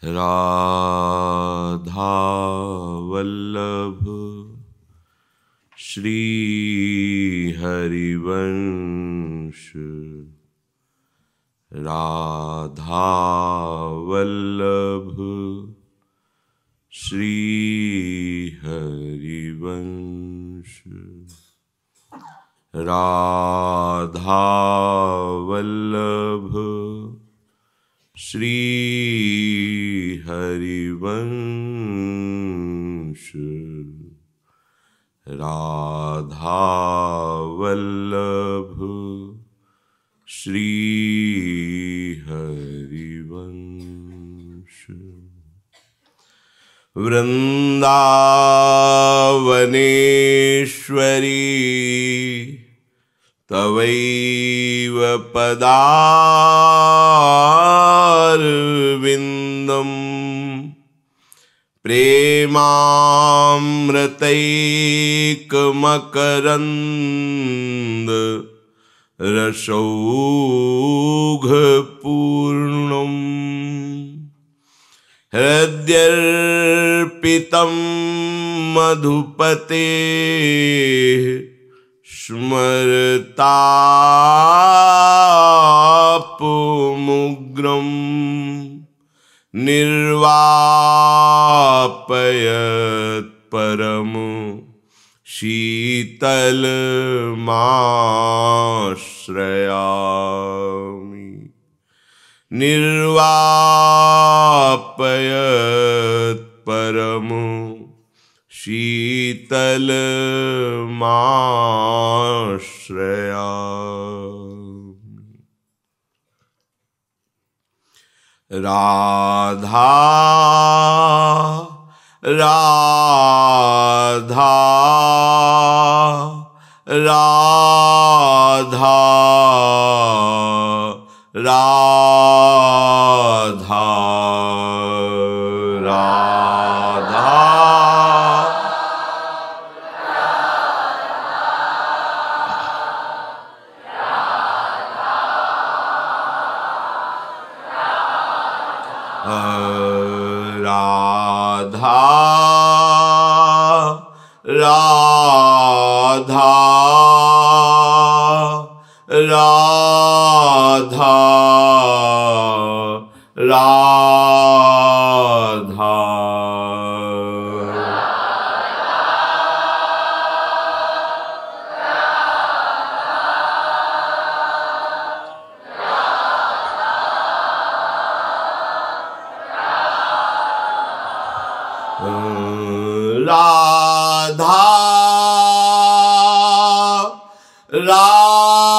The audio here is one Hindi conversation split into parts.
राधा वल्लभ श्री हरिवंश। राधा वल्लभ श्री हरिवंश। राधा वल्लभ श्री हरिवंश। राधा वल्लभ श्री हरिवंश। वृंदावनेश्वरी तवैव पदारविन्दं प्रेमामृतैकमकरन्द रसौघपूर्णम्। हृद्यर्पितं मधुपते स्मरतापमुग्रं निर्वापयत् परम शीतलमाश्रयामि। निर्वापयत् परम शीतलमाश्रयामि। राधा राधा राधा राधा राधा राधा राधा राधा राधा राधा राधा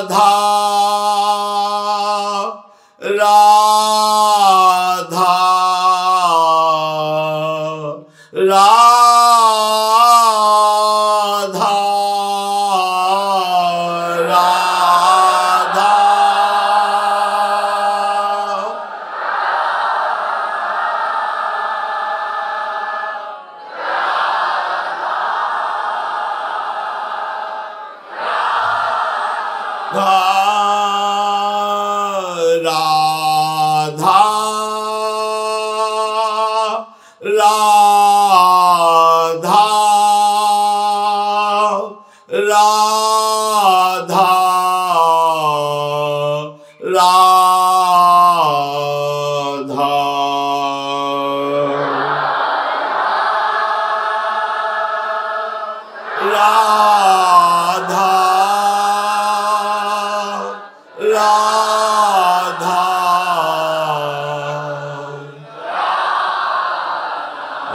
राधा राधा राधा राधा राधा राधा राधा राधा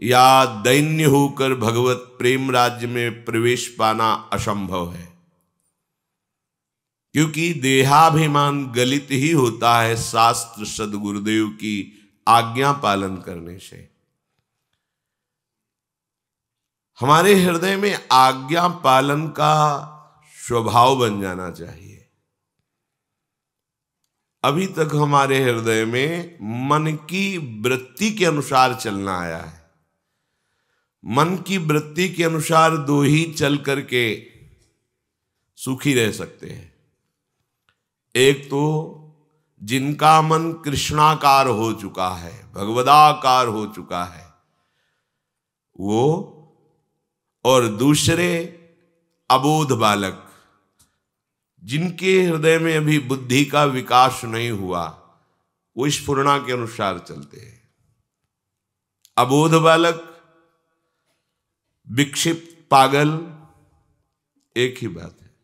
या दैन्य होकर भगवत प्रेम राज्य में प्रवेश पाना असंभव है, क्योंकि देहाभिमान गलित ही होता है शास्त्र सद्गुरुदेव की आज्ञा पालन करने से। हमारे हृदय में आज्ञा पालन का स्वभाव बन जाना चाहिए। अभी तक हमारे हृदय में मन की वृत्ति के अनुसार चलना आया है। मन की वृत्ति के अनुसार दो ही चल करके सुखी रह सकते हैं। एक तो जिनका मन कृष्णाकार हो चुका है, भगवदाकार हो चुका है वो, और दूसरे अबोध बालक जिनके हृदय में अभी बुद्धि का विकास नहीं हुआ, वो स्फुरणा के अनुसार चलते हैं। अबोध बालक, विक्षिप्त पागल, एक ही बात है।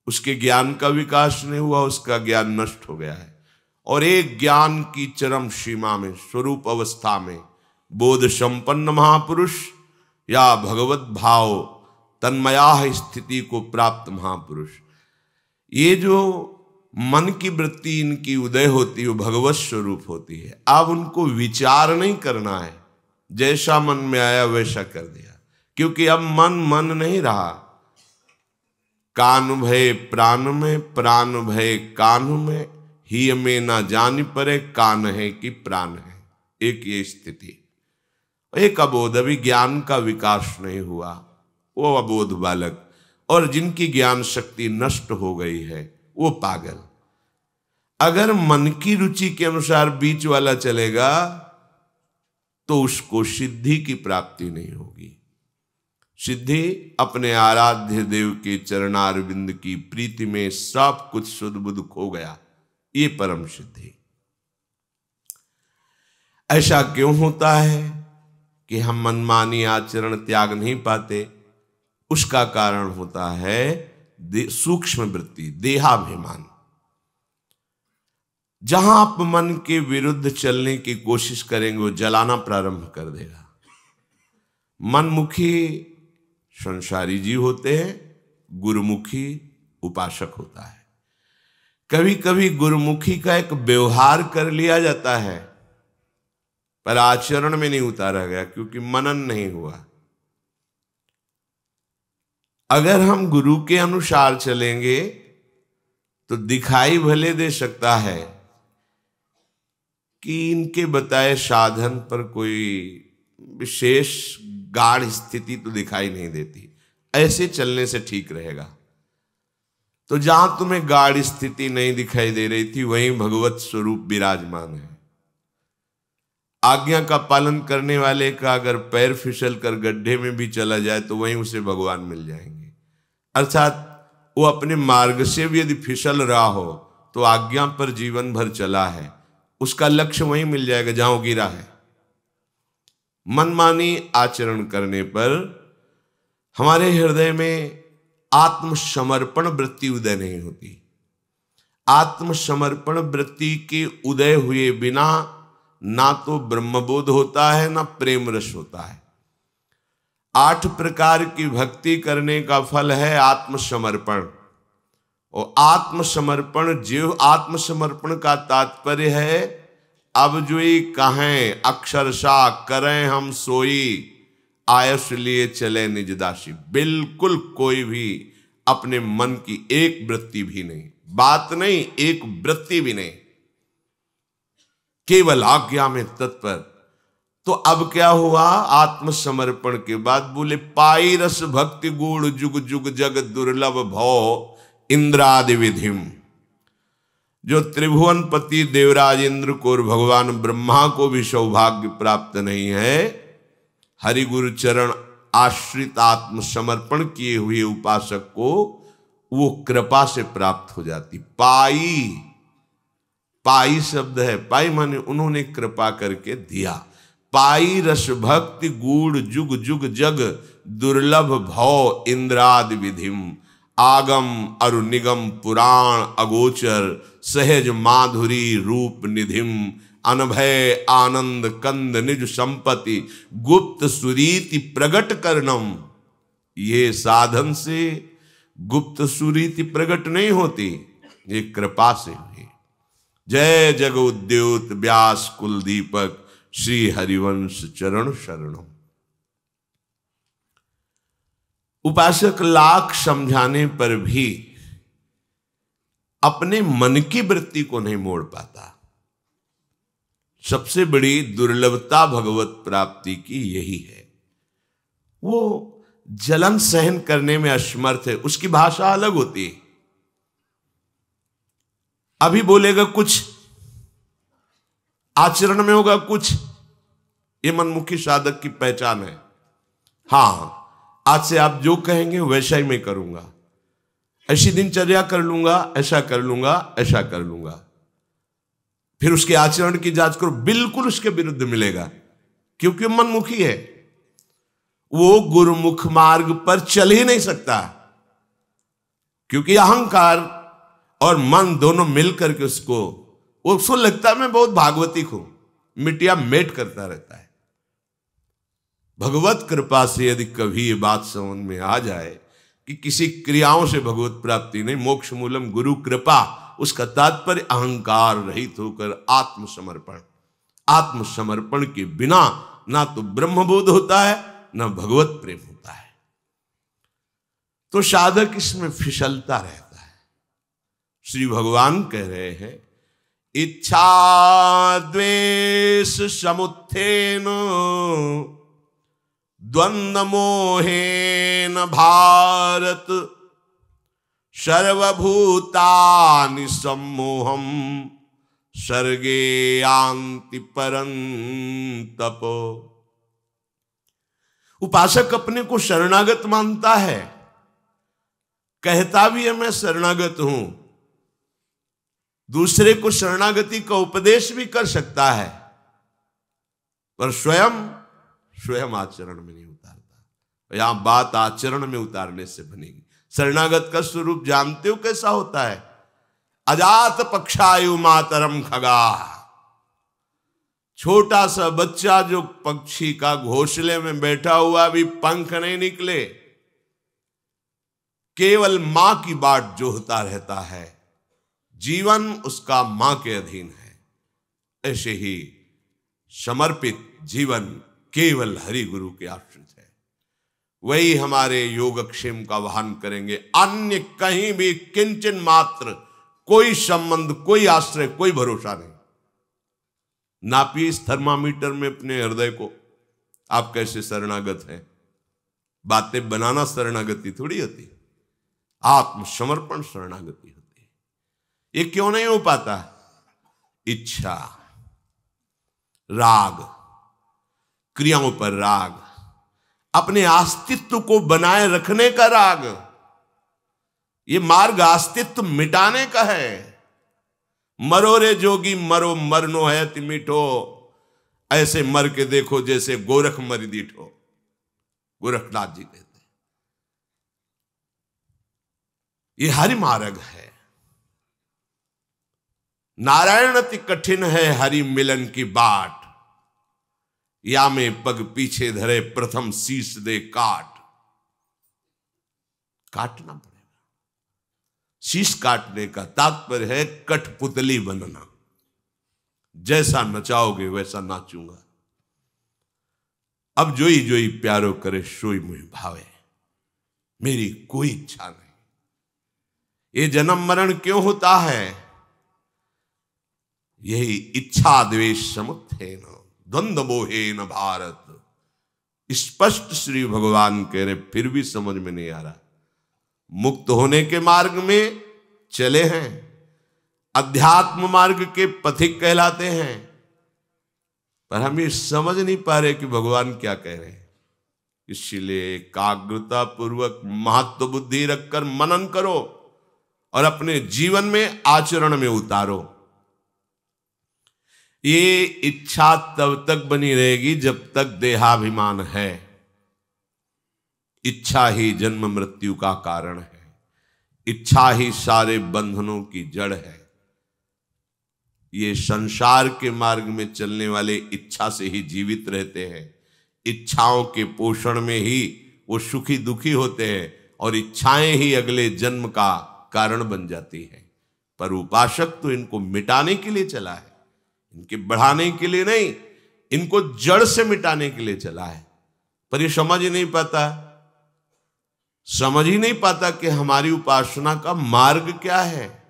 उसके ज्ञान का विकास नहीं हुआ, उसका ज्ञान नष्ट हो गया है। और एक ज्ञान की चरम सीमा में, स्वरूप अवस्था में बोध संपन्न महापुरुष या भगवत भाव तन्मया स्थिति को प्राप्त महापुरुष, ये जो मन की वृत्ति इनकी उदय होती है वो भगवत स्वरूप होती है। अब उनको विचार नहीं करना है, जैसा मन में आया वैसा कर दिया, क्योंकि अब मन नहीं रहा। कान भय प्राण में, प्राण भय कान में, ही में ना जान परे कान है कि प्राण है। एक ये स्थिति, एक अबोध, अभी ज्ञान का विकास नहीं हुआ, वो अबोध बालक। और जिनकी ज्ञान शक्ति नष्ट हो गई है वो पागल। अगर मन की रुचि के अनुसार बीच वाला चलेगा तो उसको सिद्धि की प्राप्ति नहीं होगी। सिद्धि अपने आराध्य देव के चरणारविंद की प्रीति में सब कुछ सुध बुध खो गया, ये परम सिद्धि। ऐसा क्यों होता है कि हम मनमानी आचरण त्याग नहीं पाते? उसका कारण होता है सूक्ष्म वृत्ति, देहाभिमान। जहां आप मन के विरुद्ध चलने की कोशिश करेंगे वो जलाना प्रारंभ कर देगा। मनमुखी संसारी जीव होते हैं, गुरुमुखी उपासक होता है। कभी कभी गुरुमुखी का एक व्यवहार कर लिया जाता है पर आचरण में नहीं उतारा गया, क्योंकि मनन नहीं हुआ। अगर हम गुरु के अनुसार चलेंगे तो दिखाई भले दे सकता है कि इनके बताए साधन पर कोई विशेष गाढ़ स्थिति तो दिखाई नहीं देती, ऐसे चलने से ठीक रहेगा। तो जहां तुम्हें गाढ़ स्थिति नहीं दिखाई दे रही थी वहीं भगवत स्वरूप विराजमान है। आज्ञा का पालन करने वाले का अगर पैर फिसल कर गड्ढे में भी चला जाए तो वहीं उसे भगवान मिल जाएंगे। अर्थात वो अपने मार्ग से भी यदि फिसल रहा हो तो आज्ञा पर जीवन भर चला है, उसका लक्ष्य वहीं मिल जाएगा जहां वो गिरा है। मनमानी आचरण करने पर हमारे हृदय में आत्मसमर्पण वृत्ति उदय नहीं होती। आत्मसमर्पण वृत्ति के उदय हुए बिना ना तो ब्रह्मबोध होता है ना प्रेम रस होता है। 8 प्रकार की भक्ति करने का फल है आत्मसमर्पण। और आत्मसमर्पण का तात्पर्य है अब जो ही कहें अक्षरशः करें हम सोई, आयस लिए चले निज दासी। बिल्कुल कोई भी अपने मन की एक वृत्ति भी नहीं, बात नहीं, एक वृत्ति भी नहीं, केवल आज्ञा में तत्पर। तो अब क्या हुआ? आत्मसमर्पण के बाद बोले पाई रस भक्ति गुण जुग जुग जग दुर्लभ भव इंद्रादि विधिम। जो त्रिभुवनपति देवराज इंद्र को और भगवान ब्रह्मा को भी सौभाग्य प्राप्त नहीं है, हरि गुरु चरण आश्रित आत्मसमर्पण किए हुए उपासक को वो कृपा से प्राप्त हो जाती। पाई शब्द है, पाई माने उन्होंने कृपा करके दिया। पाई रस भक्ति गूढ़ जुग जुग जग दुर्लभ भव इंद्रादि विधिम। आगम अरु निगम पुराण अगोचर सहज माधुरी रूप निधिम अनभय आनंद कंद निज संपत्ति गुप्त सुरीति प्रगट करनम। ये साधन से गुप्त सुरीति प्रगट नहीं होती, ये कृपा से हुई। जय जग उद्योत व्यास कुल दीपक श्री हरिवंश चरण शरणम। उपासक लाख समझाने पर भी अपने मन की वृत्ति को नहीं मोड़ पाता। सबसे बड़ी दुर्लभता भगवत प्राप्ति की यही है। वो जलन सहन करने में असमर्थ है, उसकी भाषा अलग होती है। अभी बोलेगा कुछ, आचरण में होगा कुछ। ये मनमुखी साधक की पहचान है। हां, आज से आप जो कहेंगे वैसा ही मैं करूंगा, ऐसी दिनचर्या कर लूंगा, ऐसा कर लूंगा, ऐसा कर लूंगा। फिर उसके आचरण की जांच करो, बिल्कुल उसके विरुद्ध मिलेगा, क्योंकि मनमुखी है। वो गुरुमुख मार्ग पर चल ही नहीं सकता, क्योंकि अहंकार और मन दोनों मिलकर के उसको लगता है मैं बहुत भागवतिक हूं, मिटिया मेट करता रहता है। भगवत कृपा से यदि कभी ये बात समझ में आ जाए कि किसी क्रियाओं से भगवत प्राप्ति नहीं, मोक्ष मूलम गुरु कृपा, उसका तात्पर्य अहंकार रहित होकर आत्मसमर्पण। आत्मसमर्पण के बिना ना तो ब्रह्मबोध होता है, ना भगवत प्रेम होता है। तो साधक इसमें फिसलता रहता है। श्री भगवान कह रहे हैं, इच्छा द्वेष समुत्थेन द्वंद्व मोहेन भारत सर्वभूतानि सम्मोहम सर्गे यान्ति परन्तप। उपासक अपने को शरणागत मानता है, कहता भी है मैं शरणागत हूं, दूसरे को शरणागति का उपदेश भी कर सकता है, पर स्वयं आचरण में नहीं उतारता। यहां बात आचरण में उतारने से बनेगी। शरणागत का स्वरूप जानते हो कैसा होता है? अजात पक्षायु मातरम खगा। छोटा सा बच्चा जो पक्षी का घोंसले में बैठा हुआ, भी पंख नहीं निकले, केवल मां की बाट जोहता रहता है, जीवन उसका मां के अधीन है। ऐसे ही समर्पित जीवन केवल हरि गुरु के आश्रित है। वही हमारे योगक्षेम का वहन करेंगे। अन्य कहीं भी किंचन मात्र कोई संबंध, कोई आश्रय, कोई भरोसा नहीं। नापिए इस थर्मामीटर में अपने हृदय को, आप कैसे शरणागत हैं। बातें बनाना शरणागति थोड़ी होती, आत्मसमर्पण शरणागति होती है। ये क्यों नहीं हो पाता? इच्छा, राग, क्रियाओं पर राग, अपने अस्तित्व को बनाए रखने का राग। ये मार्ग अस्तित्व मिटाने का है। मरो रे जोगी मरो, मरनो है तिमिठो, ऐसे मर के देखो जैसे गोरख मर दीठो, गोरखनाथ जी कहते हैं। ये हरि मार्ग है। नारायण अति कठिन है हरि मिलन की बाट, या में पग पीछे धरे प्रथम शीश दे काट। काटना पड़ेगा। शीश काटने का तात्पर्य है कठपुतली बनना। जैसा नचाओगे वैसा नाचूंगा। अब जोई जोई प्यारो करे सोई मुझे भावे, मेरी कोई इच्छा नहीं। ये जन्म मरण क्यों होता है? यही इच्छा द्वेष समुत्थेन द्वंद्व मोहेन भारत। स्पष्ट श्री भगवान कह रहे, फिर भी समझ में नहीं आ रहा। मुक्त होने के मार्ग में चले हैं, अध्यात्म मार्ग के पथिक कहलाते हैं, पर हम ये समझ नहीं पा रहे कि भगवान क्या कह रहे हैं। इसलिए एकाग्रता पूर्वक महत्व बुद्धि रखकर मनन करो और अपने जीवन में आचरण में उतारो। ये इच्छा तब तक बनी रहेगी जब तक देहाभिमान है। इच्छा ही जन्म मृत्यु का कारण है। इच्छा ही सारे बंधनों की जड़ है। ये संसार के मार्ग में चलने वाले इच्छा से ही जीवित रहते हैं, इच्छाओं के पोषण में ही वो सुखी दुखी होते हैं और इच्छाएं ही अगले जन्म का कारण बन जाती हैं। पर उपासक तो इनको मिटाने के लिए चला है, इनके बढ़ाने के लिए नहीं, इनको जड़ से मिटाने के लिए चला है। पर ये समझ ही नहीं पाता कि हमारी उपासना का मार्ग क्या है।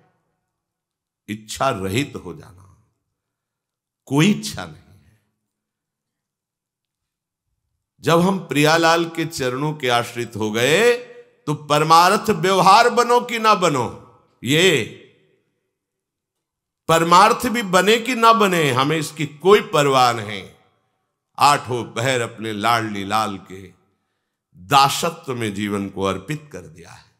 इच्छा रहित हो जाना, कोई इच्छा नहीं है। जब हम प्रियालाल के चरणों के आश्रित हो गए तो परमार्थ व्यवहार बनो कि ना बनो, ये परमार्थ भी बने कि ना बने, हमें इसकी कोई परवाह नहीं। आठों पहर अपने लाडली लाल के दासत्व में जीवन को अर्पित कर दिया है।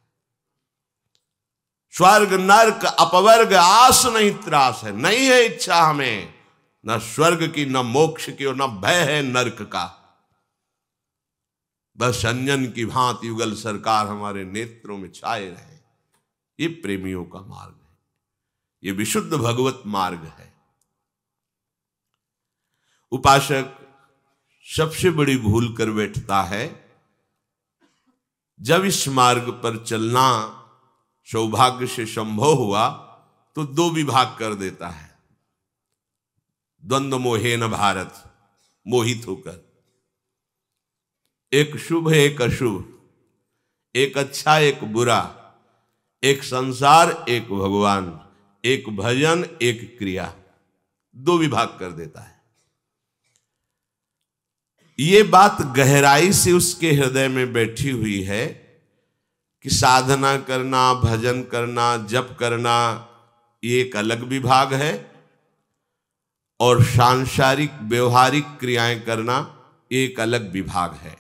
स्वर्ग नर्क अपवर्ग आस नहीं त्रास है, नहीं है इच्छा हमें न स्वर्ग की न मोक्ष की और न भय है नर्क का। बस अंजन की भांति युगल सरकार हमारे नेत्रों में छाए रहे। ये प्रेमियों का मार्ग है, ये विशुद्ध भगवत मार्ग है। उपासक सबसे बड़ी भूल कर बैठता है जब इस मार्ग पर चलना सौभाग्य से संभव हुआ तो दो विभाग कर देता है। द्वंद्व मोहेन भारत, मोहित होकर, एक शुभ एक अशुभ, एक अच्छा एक बुरा, एक संसार एक भगवान, एक भजन एक क्रिया, दो विभाग कर देता है। ये बात गहराई से उसके हृदय में बैठी हुई है कि साधना करना, भजन करना, जप करना ये एक अलग विभाग है और सांसारिक व्यवहारिक क्रियाएं करना एक अलग विभाग है।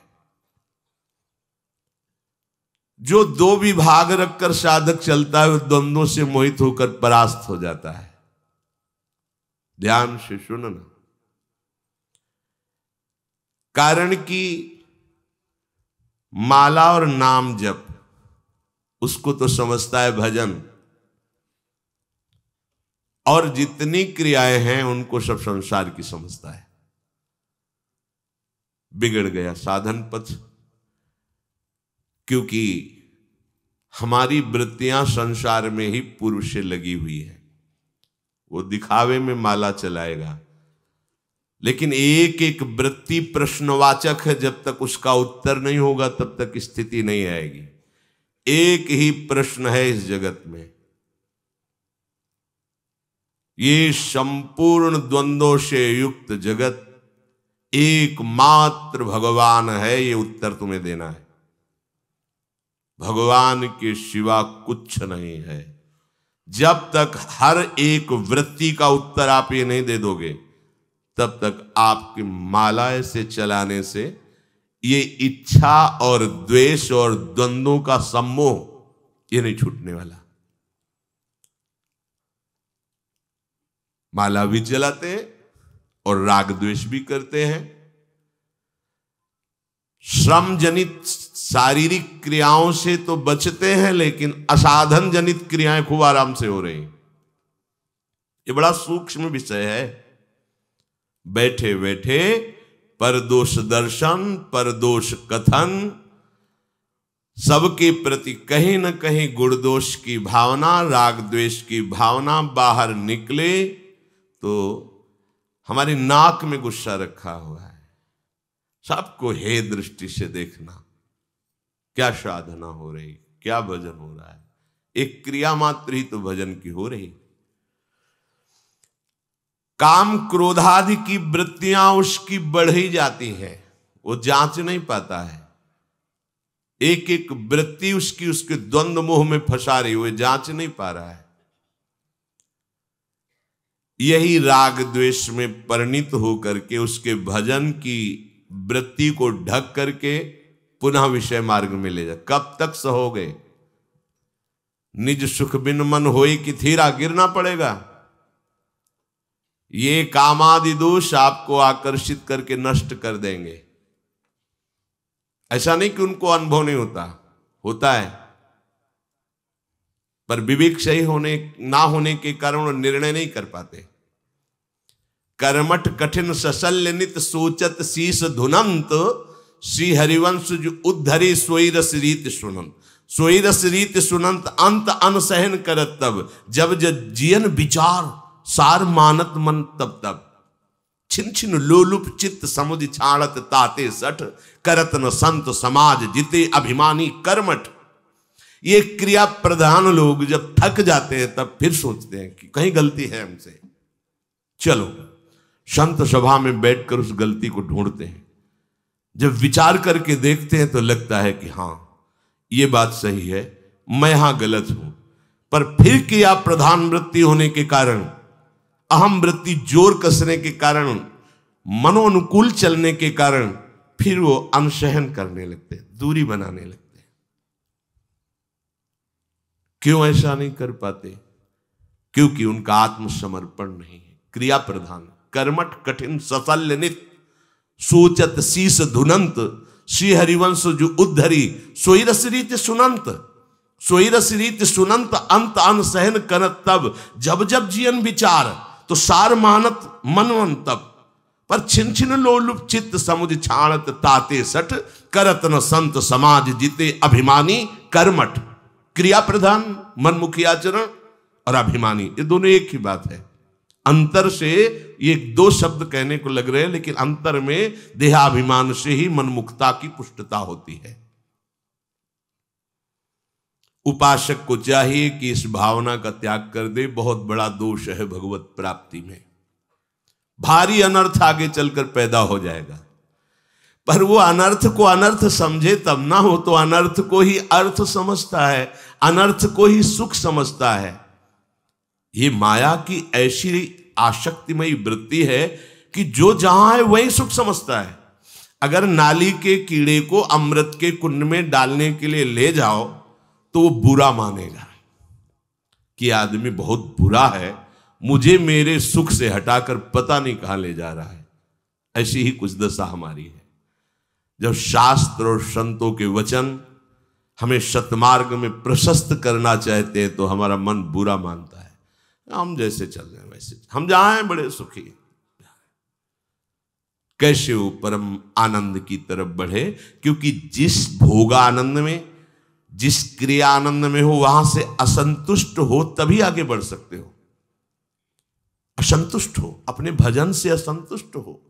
जो दो विभाग रखकर साधक चलता है वो द्वंद्वों से मोहित होकर परास्त हो जाता है। ध्यान से सुनना, कारण कि माला और नाम जप उसको तो समझता है भजन, और जितनी क्रियाएं हैं उनको सब संसार की समझता है। बिगड़ गया साधन पथ, क्योंकि हमारी वृत्तियां संसार में ही पूर्व से लगी हुई है। वो दिखावे में माला चलाएगा, लेकिन एक एक वृत्ति प्रश्नवाचक है। जब तक उसका उत्तर नहीं होगा तब तक स्थिति नहीं आएगी। एक ही प्रश्न है इस जगत में, ये संपूर्ण द्वंद्वों से युक्त जगत एकमात्र भगवान है, ये उत्तर तुम्हें देना है। भगवान के सिवा कुछ नहीं है। जब तक हर एक वृत्ति का उत्तर आप ये नहीं दे दोगे तब तक आपकी माला से चलाने से ये इच्छा और द्वेष और द्वंद्वों का सम्मोह ये नहीं छूटने वाला। माला भी चलाते हैं और राग द्वेष भी करते हैं। श्रम जनित शारीरिक क्रियाओं से तो बचते हैं, लेकिन असाधन जनित क्रियाएं खूब आराम से हो रही। ये बड़ा सूक्ष्म विषय है। बैठे बैठे परदोष दर्शन, परदोष कथन, सबके प्रति कहीं न कहीं गुण दोष की भावना, राग द्वेष की भावना बाहर निकले तो हमारी नाक में गुस्सा रखा हुआ है। सबको हे दृष्टि से देखना, क्या साधना हो रही, क्या भजन हो रहा है। एक क्रिया मात्र ही तो भजन की हो रही। काम क्रोधादि की वृत्तियां उसकी बढ़ ही जाती है, वो जांच नहीं पाता है। एक एक वृत्ति उसकी उसके द्वंद्व मोह में फंसा रही, वो जांच नहीं पा रहा है। यही राग द्वेष में परिणित होकर के उसके भजन की वृत्ति को ढक करके पुनः विषय मार्ग में ले जा। कब तक सहोगे? निज सुख बिन मन होई कि थीरा, गिरना पड़ेगा। ये कामादि दोष आपको आकर्षित करके नष्ट कर देंगे। ऐसा नहीं कि उनको अनुभव नहीं होता, होता है, पर विवेक सही होने ना होने के कारण वो निर्णय नहीं कर पाते। कर्मठ कठिन सशल्य नित सोचत शीस धुनंत, श्री हरिवंश जो उद्धरी सोई रस रीत सुनंत। सोई रस रीत सुनंत अंत अनसहन करत तब, जब जब जियन विचार सार मानत मन तब तब। छिन छिन लोलुप चित्त समुझ छाड़त ताते सठ, करत न संत समाज जिते अभिमानी कर्मठ। ये क्रिया प्रधान लोग जब थक जाते हैं तब फिर सोचते हैं कि कहीं गलती है हमसे। चलो संत सभा में बैठकर उस गलती को ढूंढते हैं। जब विचार करके देखते हैं तो लगता है कि हाँ ये बात सही है, मैं यहां गलत हूं। पर फिर क्रिया प्रधान वृत्ति होने के कारण, अहम वृत्ति जोर कसने के कारण, मनोनुकूल चलने के कारण फिर वो अनसहन करने लगते हैं, दूरी बनाने लगते हैं। क्यों ऐसा नहीं कर पाते? क्योंकि उनका आत्मसमर्पण नहीं है। क्रिया प्रधान, कर्मठ कठिन सशल्य नित सोचत शीस धुनंत, श्री हरिवंश जो उद्धरी सोई रस रीत सुनंत। सोई रस रीत सुनंत अंत अनसहन करत तब, जब जब जियन विचार तो सार मानत मनवन तब। पर छिन छिन लोलुप चित्त समुझ छाणत ताते सठ, करत न संत समाज जिते अभिमानी कर्मठ। क्रिया प्रधान मनमुखी आचरण और अभिमानी, ये दोनों एक ही बात है। अंतर से ये दो शब्द कहने को लग रहे हैं, लेकिन अंतर में देहाभिमान से ही मनमुखता की पुष्टता होती है। उपासक को चाहिए कि इस भावना का त्याग कर दे। बहुत बड़ा दोष है भगवत प्राप्ति में। भारी अनर्थ आगे चलकर पैदा हो जाएगा, पर वो अनर्थ को अनर्थ समझे तब ना हो, तो अनर्थ को ही अर्थ समझता है, अनर्थ को ही सुख समझता है। ये माया की ऐसी आसक्तिमयी वृत्ति है कि जो जहां है वही सुख समझता है। अगर नाली के कीड़े को अमृत के कुंड में डालने के लिए ले जाओ तो वो बुरा मानेगा कि आदमी बहुत बुरा है, मुझे मेरे सुख से हटाकर पता नहीं कहां ले जा रहा है। ऐसी ही कुछ दशा हमारी है। जब शास्त्र और संतों के वचन हमें सतमार्ग में प्रशस्त करना चाहते हैं तो हमारा मन बुरा मानता है। हम जैसे चल रहे हैं वैसे, हम जहां हैं बड़े सुखी, कैसे वो परम आनंद की तरफ बढ़े? क्योंकि जिस भोगानंद में, जिस क्रिया आनंद में हो, वहां से असंतुष्ट हो तभी आगे बढ़ सकते हो। असंतुष्ट हो, अपने भजन से असंतुष्ट हो।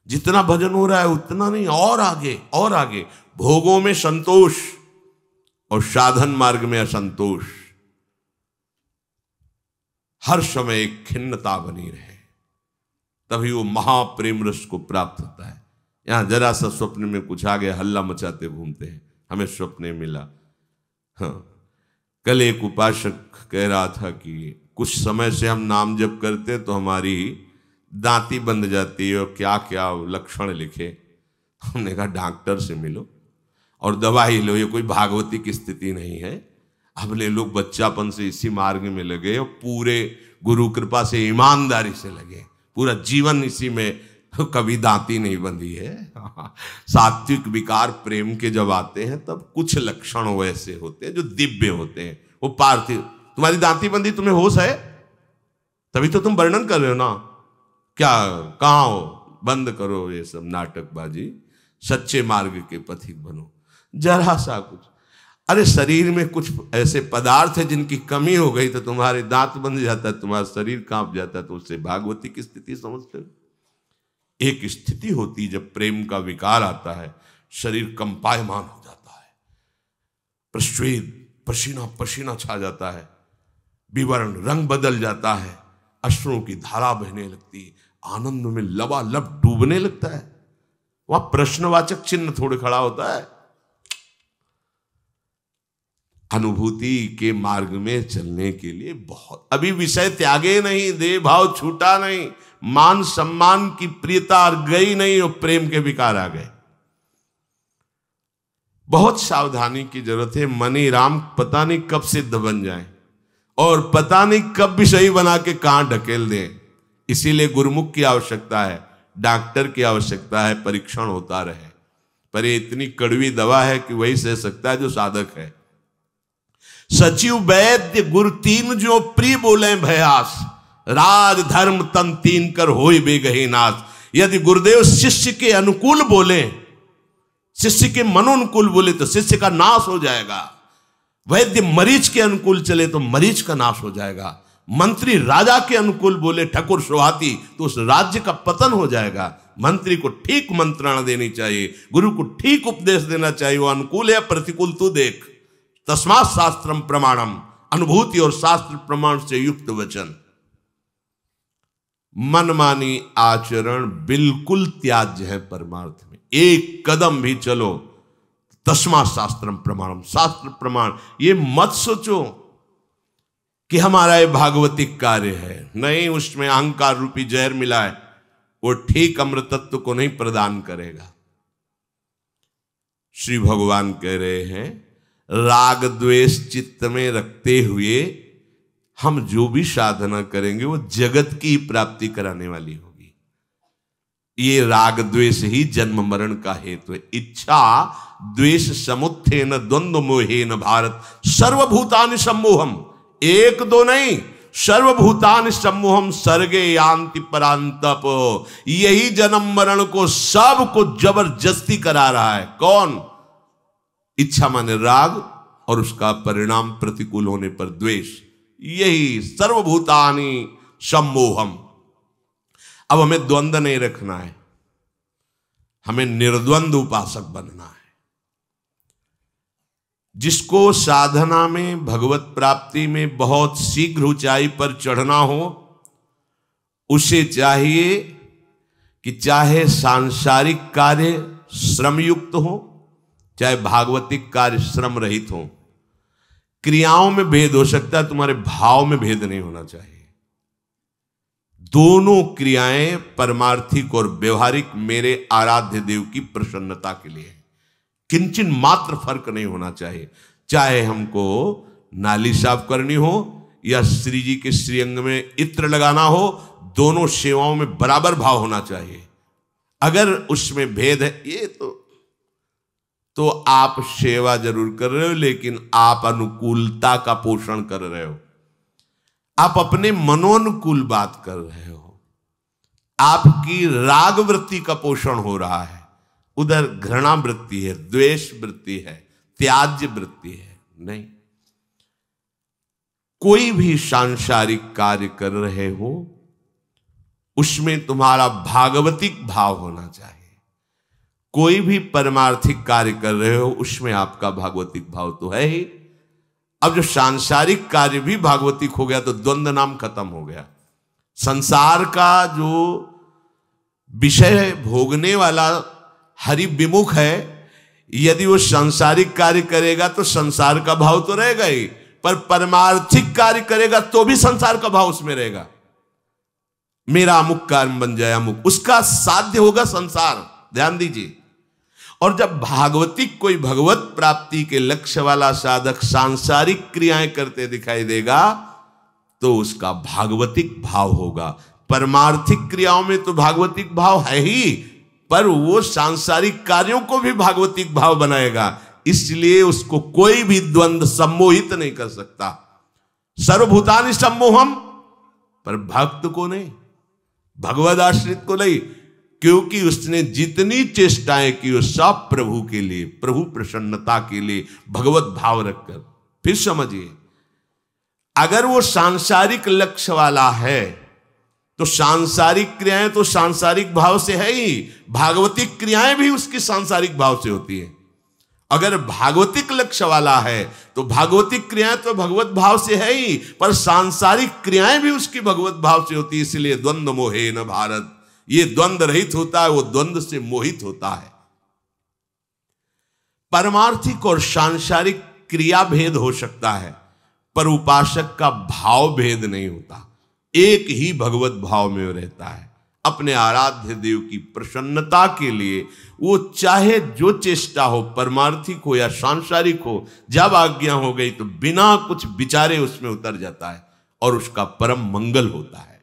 जितना भजन हो रहा है उतना नहीं, और आगे और आगे। भोगों में संतोष और साधन मार्ग में असंतोष, हर समय एक खिन्नता बनी रहे, तभी वो महाप्रेम रस को प्राप्त होता है। यहां जरा सा स्वप्न में कुछ आ गया, हल्ला मचाते घूमते हैं, हमें स्वप्न मिला। हाँ, कल एक उपासक कह रहा था कि कुछ समय से हम नाम जप करते तो हमारी दांती बंद जाती है और क्या क्या लक्षण लिखे। हमने कहा डॉक्टर से मिलो और दवाई लो, ये कोई भागवती की स्थिति नहीं है। हमने लोग बच्चापन से इसी मार्ग में लगे और पूरे गुरु कृपा से ईमानदारी से लगे, पूरा जीवन इसी में, कभी दांती नहीं बंधी है। सात्विक विकार प्रेम के जब आते हैं तब कुछ लक्षण वैसे होते हैं जो दिव्य होते हैं, वो पार्थिव। तुम्हारी दांती बंदी, तुम्हें होश है तभी तो तुम वर्णन कर रहे हो ना। क्या कहाँ हो? बंद करो ये सब नाटकबाजी, सच्चे मार्ग के पथिक बनो। जरा सा कुछ, अरे शरीर में कुछ ऐसे पदार्थ है जिनकी कमी हो गई तो तुम्हारे दांत बंद जाता है, तुम्हारा शरीर कांप जाता है, तो उससे भागवती की स्थिति समझते हो? एक स्थिति होती जब प्रेम का विकार आता है, शरीर कंपायमान हो जाता है, प्रश्वेद पसीना पसीना छा जाता है, विवरण रंग बदल जाता है, अश्रुओं की धारा बहने लगती है, आनंद में लबालब डूबने लगता है। वहां प्रश्नवाचक चिन्ह थोड़े खड़ा होता है। अनुभूति के मार्ग में चलने के लिए बहुत, अभी विषय त्यागे नहीं, देह भाव छूटा नहीं, मान सम्मान की प्रियता गई नहीं और प्रेम के विकार आ गए। बहुत सावधानी की जरूरत है। मनी राम पता नहीं कब सिद्ध बन जाए और पता नहीं कब विषयी बना के कहां ढकेल दें। इसीलिए गुरुमुख की आवश्यकता है, डॉक्टर की आवश्यकता है, परीक्षण होता रहे। पर ये इतनी कड़वी दवा है कि वही सह सकता है जो साधक है। सचिव वैद्य गुरु तीन जो प्रिय बोले भयास, राज धर्म तन तीन कर होय बेगहे नाश। यदि गुरुदेव शिष्य के अनुकूल बोले, शिष्य के मनोनुकूल बोले तो शिष्य का नाश हो जाएगा। वैद्य मरीज के अनुकूल चले तो मरीज का नाश हो जाएगा। मंत्री राजा के अनुकूल बोले ठकुर सुहाती तो उस राज्य का पतन हो जाएगा। मंत्री को ठीक मंत्रणा देनी चाहिए, गुरु को ठीक उपदेश देना चाहिए। वो अनुकूल है प्रतिकूल तू देख। तस्मात् शास्त्रम प्रमाणम, अनुभूति और शास्त्र प्रमाण से युक्त वचन। मनमानी आचरण बिल्कुल त्याज्य है परमार्थ में। एक कदम भी चलो तस्मात् शास्त्रम प्रमाणम, शास्त्र प्रमाण। ये मत सोचो कि हमारा ये भागवतिक कार्य है, नहीं, उसमें अहंकार रूपी जहर मिला है, वो ठीक अमृतत्व को नहीं प्रदान करेगा। श्री भगवान कह रहे हैं राग द्वेष चित्त में रखते हुए हम जो भी साधना करेंगे वो जगत की प्राप्ति कराने वाली होगी। ये राग द्वेष ही जन्म मरण का हेतु है। इच्छा द्वेष समुत्थेन द्वंद्व मोहेन भारत सर्वभूतानि सम्मोहम। एक दो नहीं, सर्वभूतानि सम्मोहम सर्गे यान्ति परांतप। यही जन्म मरण को सबको जबरदस्ती करा रहा है। कौन? इच्छा माने राग और उसका परिणाम प्रतिकूल होने पर द्वेष। यही सर्वभूतानि सम्मोहम। अब हमें द्वंद्व नहीं रखना है, हमें निर्द्वंद उपासक बनना है। जिसको साधना में भगवत प्राप्ति में बहुत शीघ्र ऊंचाई पर चढ़ना हो, उसे चाहिए कि चाहे सांसारिक कार्य श्रमयुक्त हो, चाहे भागवतिक कार्य श्रम रहित हो। क्रियाओं में भेद हो सकता है, तुम्हारे भाव में भेद नहीं होना चाहिए। दोनों क्रियाएं परमार्थिक और व्यवहारिक मेरे आराध्य देव की प्रसन्नता के लिए, किंचन मात्र फर्क नहीं होना चाहिए। चाहे हमको नाली साफ करनी हो या श्री जी के श्रीअंग में इत्र लगाना हो, दोनों सेवाओं में बराबर भाव होना चाहिए। अगर उसमें भेद है, ये तो आप सेवा जरूर कर रहे हो, लेकिन आप अनुकूलता का पोषण कर रहे हो। आप अपने मनोनुकूल बात कर रहे हो, आपकी राग वृत्ति का पोषण हो रहा है। उधर घृणा वृत्ति है, द्वेष वृत्ति है, त्याज्य वृत्ति है। नहीं, कोई भी सांसारिक कार्य कर रहे हो उसमें तुम्हारा भागवतिक भाव होना चाहिए। कोई भी परमार्थिक कार्य कर रहे हो उसमें आपका भागवतिक भाव तो है ही। अब जो सांसारिक कार्य भी भागवतिक हो गया तो द्वंद्व नाम खत्म हो गया। संसार का जो विषय भोगने वाला हरि विमुख है, यदि वो सांसारिक कार्य करेगा तो संसार का भाव तो रहेगा ही, पर परमार्थिक कार्य करेगा तो भी संसार का भाव उसमें रहेगा। मेरा अमुक कर्म बन जाए अमुक, उसका साध्य होगा संसार। ध्यान दीजिए। और जब भागवतिक कोई भगवत प्राप्ति के लक्ष्य वाला साधक सांसारिक क्रियाएं करते दिखाई देगा तो उसका भागवतिक भाव होगा। परमार्थिक क्रियाओं में तो भागवतिक भाव है ही, पर वो सांसारिक कार्यों को भी भागवतिक भाव बनाएगा। इसलिए उसको कोई भी द्वंद्व सम्मोहित नहीं कर सकता। सर्वभूतानि सम्मोहम, पर भक्त को नहीं, भगवद आश्रित को नहीं, क्योंकि उसने जितनी चेष्टाएं की वो सब प्रभु के लिए, प्रभु प्रसन्नता के लिए भगवत भाव रखकर। फिर समझिए, अगर वो सांसारिक लक्ष्य वाला है तो सांसारिक क्रियाएं तो सांसारिक भाव से है ही, भागवतिक क्रियाएं भी उसकी सांसारिक भाव से होती है। अगर भागवतिक लक्ष्य वाला है तो भागवतिक क्रियाएं तो भगवत भाव से है ही, पर सांसारिक क्रियाएं भी उसकी भगवत भाव से होती है। इसलिए द्वंद्व मोहे न भारत, ये द्वंद्व रहित होता है, वो द्वंद्व से मोहित होता है। परमार्थिक और सांसारिक क्रिया भेद हो सकता है, पर उपासक का भाव भेद नहीं होता। एक ही भगवत भाव में रहता है। अपने आराध्य देव की प्रसन्नता के लिए वो चाहे जो चेष्टा हो, परमार्थिक हो या सांसारिक हो, जब आज्ञा हो गई तो बिना कुछ विचारे उसमें उतर जाता है और उसका परम मंगल होता है।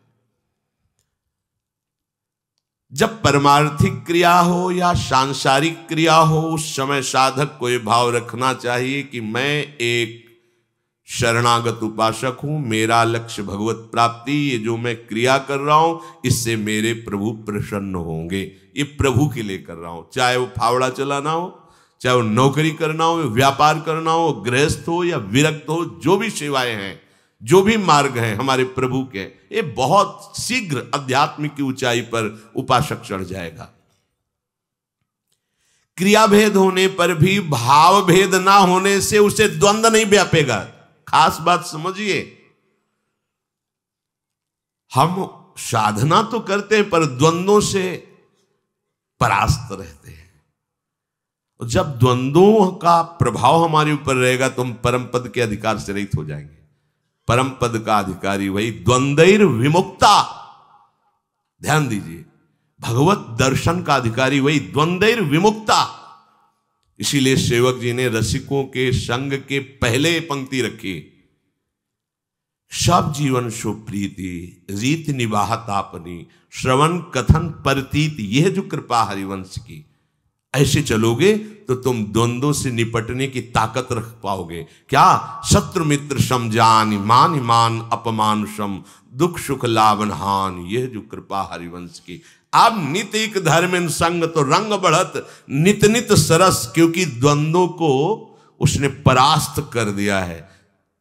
जब परमार्थिक क्रिया हो या सांसारिक क्रिया हो, उस समय साधक को यह भाव रखना चाहिए कि मैं एक शरणागत उपासक हूं, मेरा लक्ष्य भगवत प्राप्ति, ये जो मैं क्रिया कर रहा हूं इससे मेरे प्रभु प्रसन्न होंगे, ये प्रभु के लिए कर रहा हूं। चाहे वो फावड़ा चलाना हो, चाहे वो नौकरी करना हो, व्यापार करना हो, गृहस्थ हो या विरक्त हो, जो भी सेवाएं हैं, जो भी मार्ग हैं हमारे प्रभु के, ये बहुत शीघ्र अध्यात्म की ऊंचाई पर उपासक चढ़ जाएगा। क्रिया भेद होने पर भी भाव भेद ना होने से उसे द्वंद्व नहीं व्यापेगा। खास बात समझिए, हम साधना तो करते हैं पर द्वंद्वों से परास्त रहते हैं। जब द्वंद्वों का प्रभाव हमारे ऊपर रहेगा तो हम परम पद के अधिकार से रहित हो जाएंगे। परम पद का अधिकारी वही द्वंद्वैर विमुक्ता। ध्यान दीजिए, भगवत दर्शन का अधिकारी वही द्वंद्वैर विमुक्ता। इसीलिए सेवक जी ने रसिकों के संग के पहले पंक्ति रखी, सब जीवन शो प्रीति रीत निवाहत आपनी श्रवण कथन परतीत, यह जो कृपा हरिवंश की। ऐसे चलोगे तो तुम द्वंद्वों से निपटने की ताकत रख पाओगे। क्या? शत्रु मित्र समझान, मान मान अपमान सम, दुख सुख लाभन हान, यह जो कृपा हरिवंश की। अब नित एक धर्म संग तो रंग बढ़त नित नित सरस, क्योंकि द्वंद्वों को उसने परास्त कर दिया है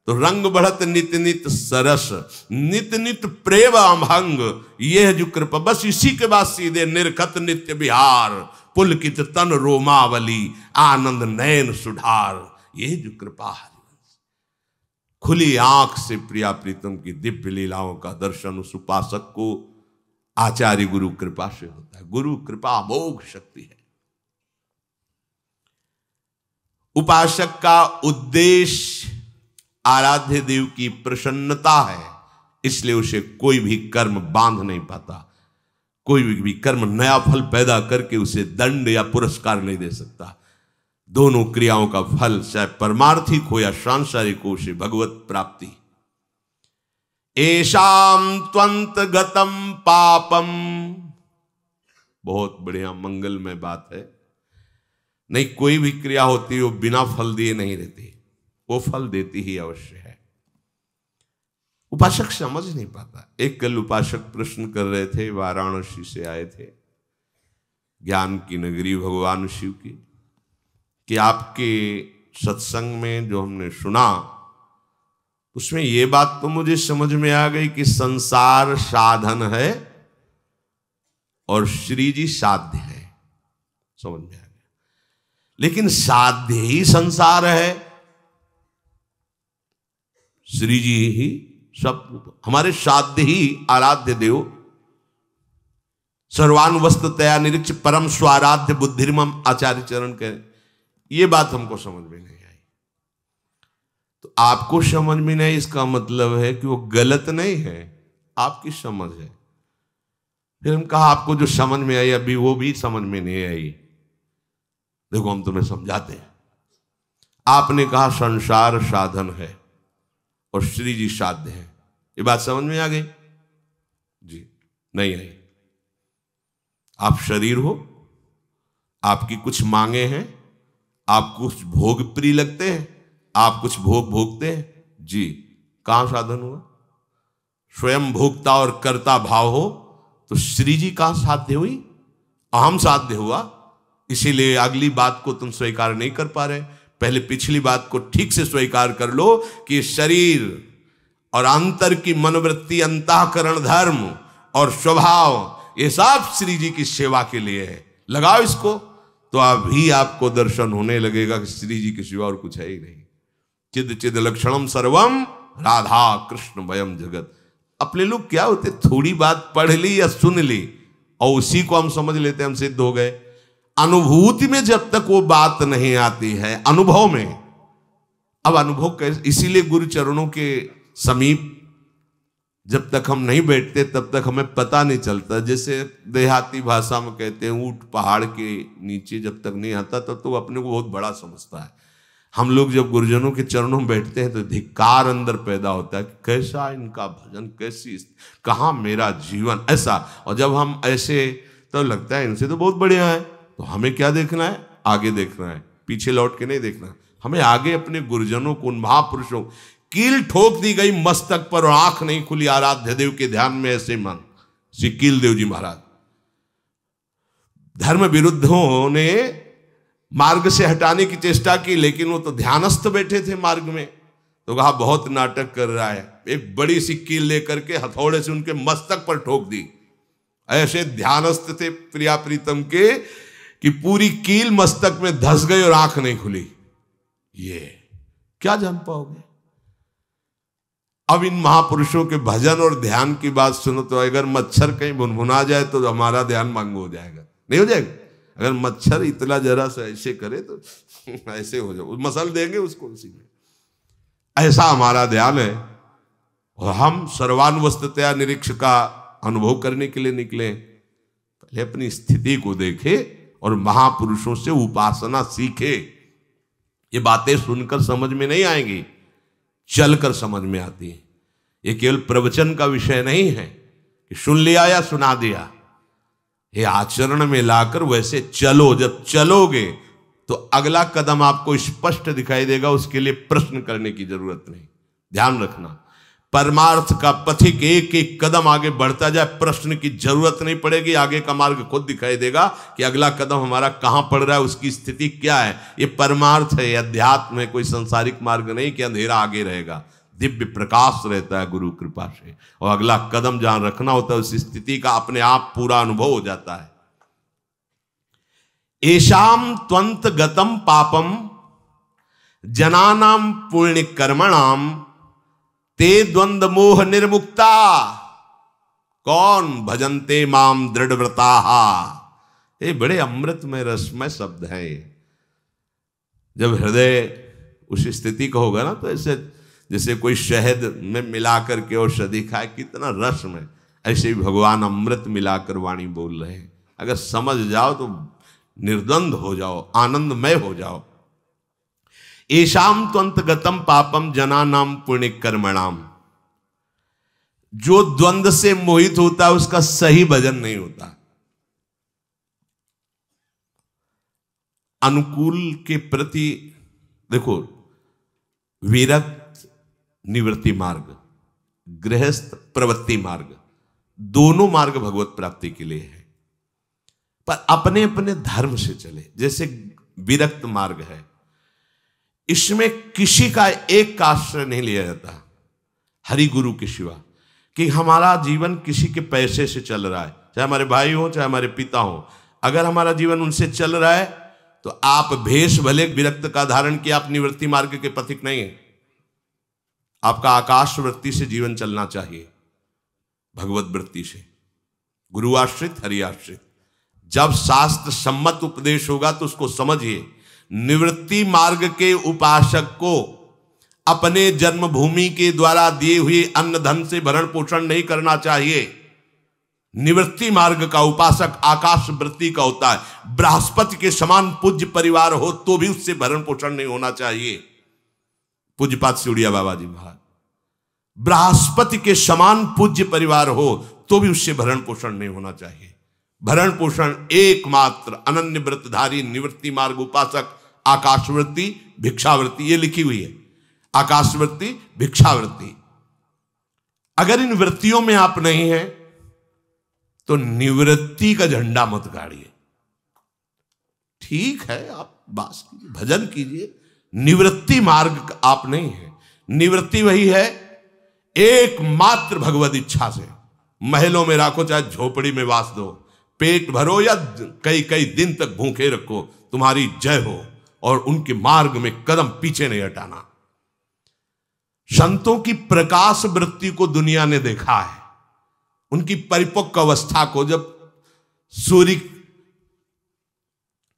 तो रंग बढ़त नित नित सरस, नित नित प्रेम अभंग, यह जो कृपा। बस इसी के बाद सीधे निर्खत नित्य विहार, पुलकित तन रोमावली, आनंद नयन सुधार, यह जो कृपा हरिवंश। खुली आंख से प्रिया प्रीतम की दिव्य लीलाओं का दर्शन उस उपासक को आचार्य गुरु कृपा से होता है। गुरु कृपा अमोघ शक्ति है। उपासक का उद्देश्य आराध्य देव की प्रसन्नता है, इसलिए उसे कोई भी कर्म बांध नहीं पाता। कोई भी कर्म नया फल पैदा करके उसे दंड या पुरस्कार नहीं दे सकता। दोनों क्रियाओं का फल चाहे परमार्थिक हो या सांसारिक हो, उसे भगवत प्राप्ति। एशाम त्वंत गतम पापम, बहुत बढ़िया मंगलमय बात है। नहीं, कोई भी क्रिया होती है वो बिना फल दिए नहीं रहती, वो फल देती ही अवश्य है। उपासक समझ नहीं पाता। एक कल उपासक प्रश्न कर रहे थे, वाराणसी से आए थे, ज्ञान की नगरी भगवान शिव की, कि आपके सत्संग में जो हमने सुना उसमें ये बात तो मुझे समझ में आ गई कि संसार साधन है और श्री जी साध्य है, समझ में आ गया। लेकिन साध्य ही संसार है, श्री जी ही सब, हमारे साध्य ही आराध्य देव। सर्वानुवस्ततया निरीक्ष परम स्वाराध्य बुद्धिर्मम, आचार्य चरण कह, ये बात हमको समझ में नहीं आई। तो आपको समझ में नहीं, इसका मतलब है कि वो गलत नहीं है, आपकी समझ है। फिर हम कहा आपको जो समझ में आई अभी वो भी समझ में नहीं आई। देखो हम तुम्हें समझाते हैं। आपने कहा संसार साधन है और श्री जी साध्य है, ये बात समझ में आ गई? जी नहीं आई। आप शरीर हो, आपकी कुछ मांगे हैं, आप कुछ भोग प्रिय लगते हैं, आप कुछ भोग भोगते हैं, जी कहां साधन हुआ? स्वयं भोक्ता और कर्ता भाव हो तो श्री जी कहां साध्य हुई? अहम साध्य हुआ। इसीलिए अगली बात को तुम स्वीकार नहीं कर पा रहे। पहले पिछली बात को ठीक से स्वीकार कर लो कि शरीर और अंतर की मनोवृत्ति, अंतःकरण धर्म और स्वभाव, ये सब श्री जी की सेवा के लिए है। लगाओ इसको तो अभी आपको दर्शन होने लगेगा कि श्री जी के सिवा और कुछ है ही नहीं। चिद चिद लक्षणम सर्वम राधा कृष्ण वयम जगत। अपने लोग क्या होते, थोड़ी बात पढ़ ली या सुन ली और उसी को हम समझ लेते हैं हम सिद्ध हो गए। अनुभूति में जब तक वो बात नहीं आती है, अनुभव में, अब अनुभव कैसे? इसीलिए गुरु चरणों के समीप जब तक हम नहीं बैठते तब तक हमें पता नहीं चलता। जैसे देहाती भाषा में कहते हैं, ऊंट पहाड़ के नीचे जब तक नहीं आता तब तो अपने को बहुत बड़ा समझता है। हम लोग जब गुरुजनों के चरणों में बैठते हैं तो धिक्कार अंदर पैदा होता है कि कैसा इनका भजन, कैसी, कहाँ मेरा जीवन, ऐसा। और जब हम ऐसे तो लगता है इनसे तो बहुत बढ़िया है। तो हमें क्या देखना है? आगे देखना है, पीछे लौट के नहीं देखना। हमें आगे अपने गुरुजनों को, उन महापुरुषों, कील ठोक दी गई मस्तक पर और आंख नहीं खुली आराध्य देव के ध्यान में ऐसे मन। श्री कील देव जी महाराज धर्म विरुद्धों ने मार्ग से हटाने की चेष्टा की, लेकिन वो तो ध्यानस्थ बैठे थे मार्ग में, तो कहा बहुत नाटक कर रहा है। एक बड़ी सी कील लेकर के हथौड़े से उनके मस्तक पर ठोक दी। ऐसे ध्यानस्थ थे प्रिया प्रीतम के कि पूरी कील मस्तक में धंस गई और आंख नहीं खुली। ये क्या जान पाओगे? अब इन महापुरुषों के भजन और ध्यान की बात सुनो तो अगर मच्छर कहीं भुनभुना जाए तो हमारा ध्यान मांगो हो जाएगा, नहीं हो जाएगा? अगर मच्छर इतना जरा सा ऐसे करे तो ऐसे हो जाए, मसल देंगे उसको उसी में। ऐसा हमारा ध्यान है और हम सर्वानुवस्थतया निरीक्ष का अनुभव करने के लिए निकले। पहले अपनी स्थिति को देखे और महापुरुषों से उपासना सीखे। ये बातें सुनकर समझ में नहीं आएंगी, चलकर समझ में आती है। ये केवल प्रवचन का विषय नहीं है कि सुन लिया या सुना दिया, ये आचरण में लाकर वैसे चलो। जब चलोगे तो अगला कदम आपको स्पष्ट दिखाई देगा, उसके लिए प्रश्न करने की जरूरत नहीं। ध्यान रखना, परमार्थ का पथिक एक एक कदम आगे बढ़ता जाए, प्रश्न की जरूरत नहीं पड़ेगी। आगे का मार्ग खुद दिखाई देगा कि अगला कदम हमारा कहां पड़ रहा है, उसकी स्थिति क्या है। ये परमार्थ है, अध्यात्म है, कोई सांसारिक मार्ग नहीं कि अंधेरा आगे रहेगा। दिव्य प्रकाश रहता है गुरु कृपा से, और अगला कदम जहां रखना होता है उस स्थिति का अपने आप पूरा अनुभव हो जाता है। एशाम त्वंत गतम पापम जनानाम पुण्य कर्मणाम ते द्वंद्व मोह निर्मुक्ता कौन भजन्ते माम दृढ़व्रता। ये बड़े अमृतमय रसमय शब्द हैं। जब हृदय उस स्थिति का होगा ना, तो ऐसे जैसे कोई शहद में मिलाकर के औषधि खाए, कितना रस में, ऐसे ही भगवान अमृत मिलाकर वाणी बोल रहे हैं। अगर समझ जाओ तो निर्द्वंद हो जाओ, आनंदमय हो जाओ। एशाम त्वंत गतम पापम जनानाम पुण्य कर्मणाम। जो द्वंद्व से मोहित होता है उसका सही भजन नहीं होता। अनुकूल के प्रति देखो, विरक्त निवृत्ति मार्ग, गृहस्थ प्रवृत्ति मार्ग, दोनों मार्ग भगवत प्राप्ति के लिए है, पर अपने अपने धर्म से चले। जैसे विरक्त मार्ग है, इसमें किसी का एक का आश्रय नहीं लिया जाता हरि गुरु के सिवा, कि हमारा जीवन किसी के पैसे से चल रहा है, चाहे हमारे भाई हो चाहे हमारे पिता हो। अगर हमारा जीवन उनसे चल रहा है तो आप भेष भले विरक्त का धारण किया, आप निवृत्ति मार्ग के पथिक नहीं है। आपका आकाश वृत्ति से जीवन चलना चाहिए, भगवत वृत्ति से, गुरु आश्रित हरि आश्रित। जब शास्त्र सम्मत उपदेश होगा तो उसको समझिए। निवृत्ति मार्ग के उपासक को अपने जन्मभूमि के द्वारा दिए हुए अन्न धन से भरण पोषण नहीं करना चाहिए। निवृत्ति मार्ग का उपासक आकाश वृत्ति का होता है। बृहस्पति के समान पूज्य परिवार हो तो भी उससे भरण पोषण नहीं होना चाहिए। पूज्यपाद सिउड़िया बाबा जी महाराज, बृहस्पति के समान पूज्य परिवार हो तो भी उससे भरण पोषण नहीं होना चाहिए। भरण पोषण एकमात्र अनन्य व्रतधारी निवृत्ति मार्ग उपासक आकाशवृत्ति भिक्षावृत्ति, ये लिखी हुई है, आकाशवृत्ति भिक्षावृत्ति। अगर इन वृत्तियों में आप नहीं हैं तो निवृत्ति का झंडा मत गाड़िए। ठीक है, आप बात कीजिए, भजन कीजिए, निवृत्ति मार्ग आप नहीं है। निवृत्ति वही है एकमात्र भगवत इच्छा से। महलों में राखो चाहे झोपड़ी में वास दो, पेट भरो या कई कई दिन तक भूखे रखो, तुम्हारी जय हो, और उनके मार्ग में कदम पीछे नहीं हटाना। संतों की प्रकाश वृत्ति को दुनिया ने देखा है, उनकी परिपक्व अवस्था को। जब सूर्य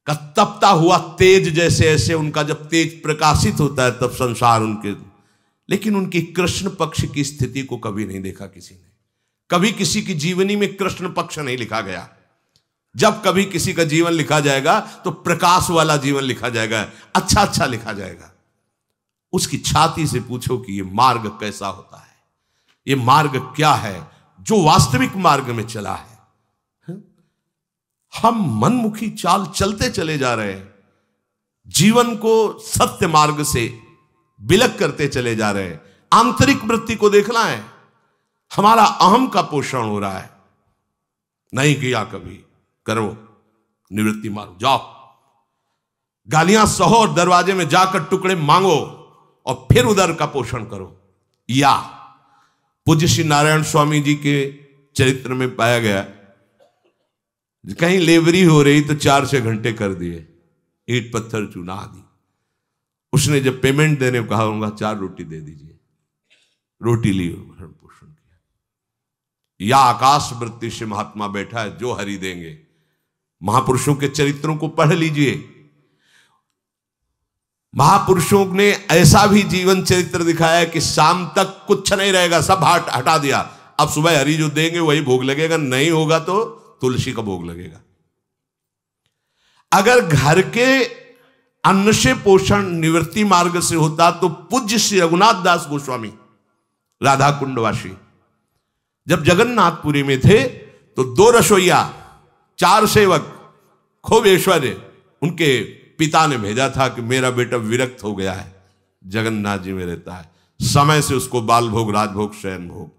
का तपता हुआ तेज जैसे ऐसे उनका जब तेज प्रकाशित होता है तब संसार उनके, लेकिन उनकी कृष्ण पक्ष की स्थिति को कभी नहीं देखा किसी ने। कभी किसी की जीवनी में कृष्ण पक्ष नहीं लिखा गया। जब कभी किसी का जीवन लिखा जाएगा तो प्रकाश वाला जीवन लिखा जाएगा, अच्छा अच्छा लिखा जाएगा। उसकी छाती से पूछो कि ये मार्ग कैसा होता है, ये मार्ग क्या है जो वास्तविक मार्ग में चला है। हम मनमुखी चाल चलते चले जा रहे हैं, जीवन को सत्य मार्ग से विलग करते चले जा रहे हैं। आंतरिक वृत्ति को देखना है, हमारा अहम का पोषण हो रहा है। नहीं किया कभी, करो, निवृत्ति मारो, जाओ, गालियां सहो और दरवाजे में जाकर टुकड़े मांगो और फिर उधर का पोषण करो। या पूज्य श्री नारायण स्वामी जी के चरित्र में पाया गया, कहीं लेबरी हो रही तो 4-6 घंटे कर दिए, ईंट पत्थर चूना आदि। उसने जब पेमेंट देने को कहा, होगा 4 रोटी दे दीजिए, रोटी ली, भरण पोषण किया। या आकाश वृत्ति से महात्मा बैठा है, जो हरि देंगे। महापुरुषों के चरित्रों को पढ़ लीजिए, महापुरुषों ने ऐसा भी जीवन चरित्र दिखाया है कि शाम तक कुछ नहीं रहेगा, सब हटा दिया। अब सुबह हरि जो देंगे वही भोग लगेगा, नहीं होगा तो तुलसी का भोग लगेगा। अगर घर के अन्न से पोषण निवृत्ति मार्ग से होता तो पूज्य श्री रघुनाथ दास गोस्वामी राधा कुंडवासी जब जगन्नाथपुरी में थे तो 2 रसोइया, 4 सेवक, खूब ऐश्वर्य, उनके पिता ने भेजा था कि मेरा बेटा विरक्त हो गया है, जगन्नाथ जी में रहता है, समय से उसको बाल भोग, राजभोग, शयन भोग।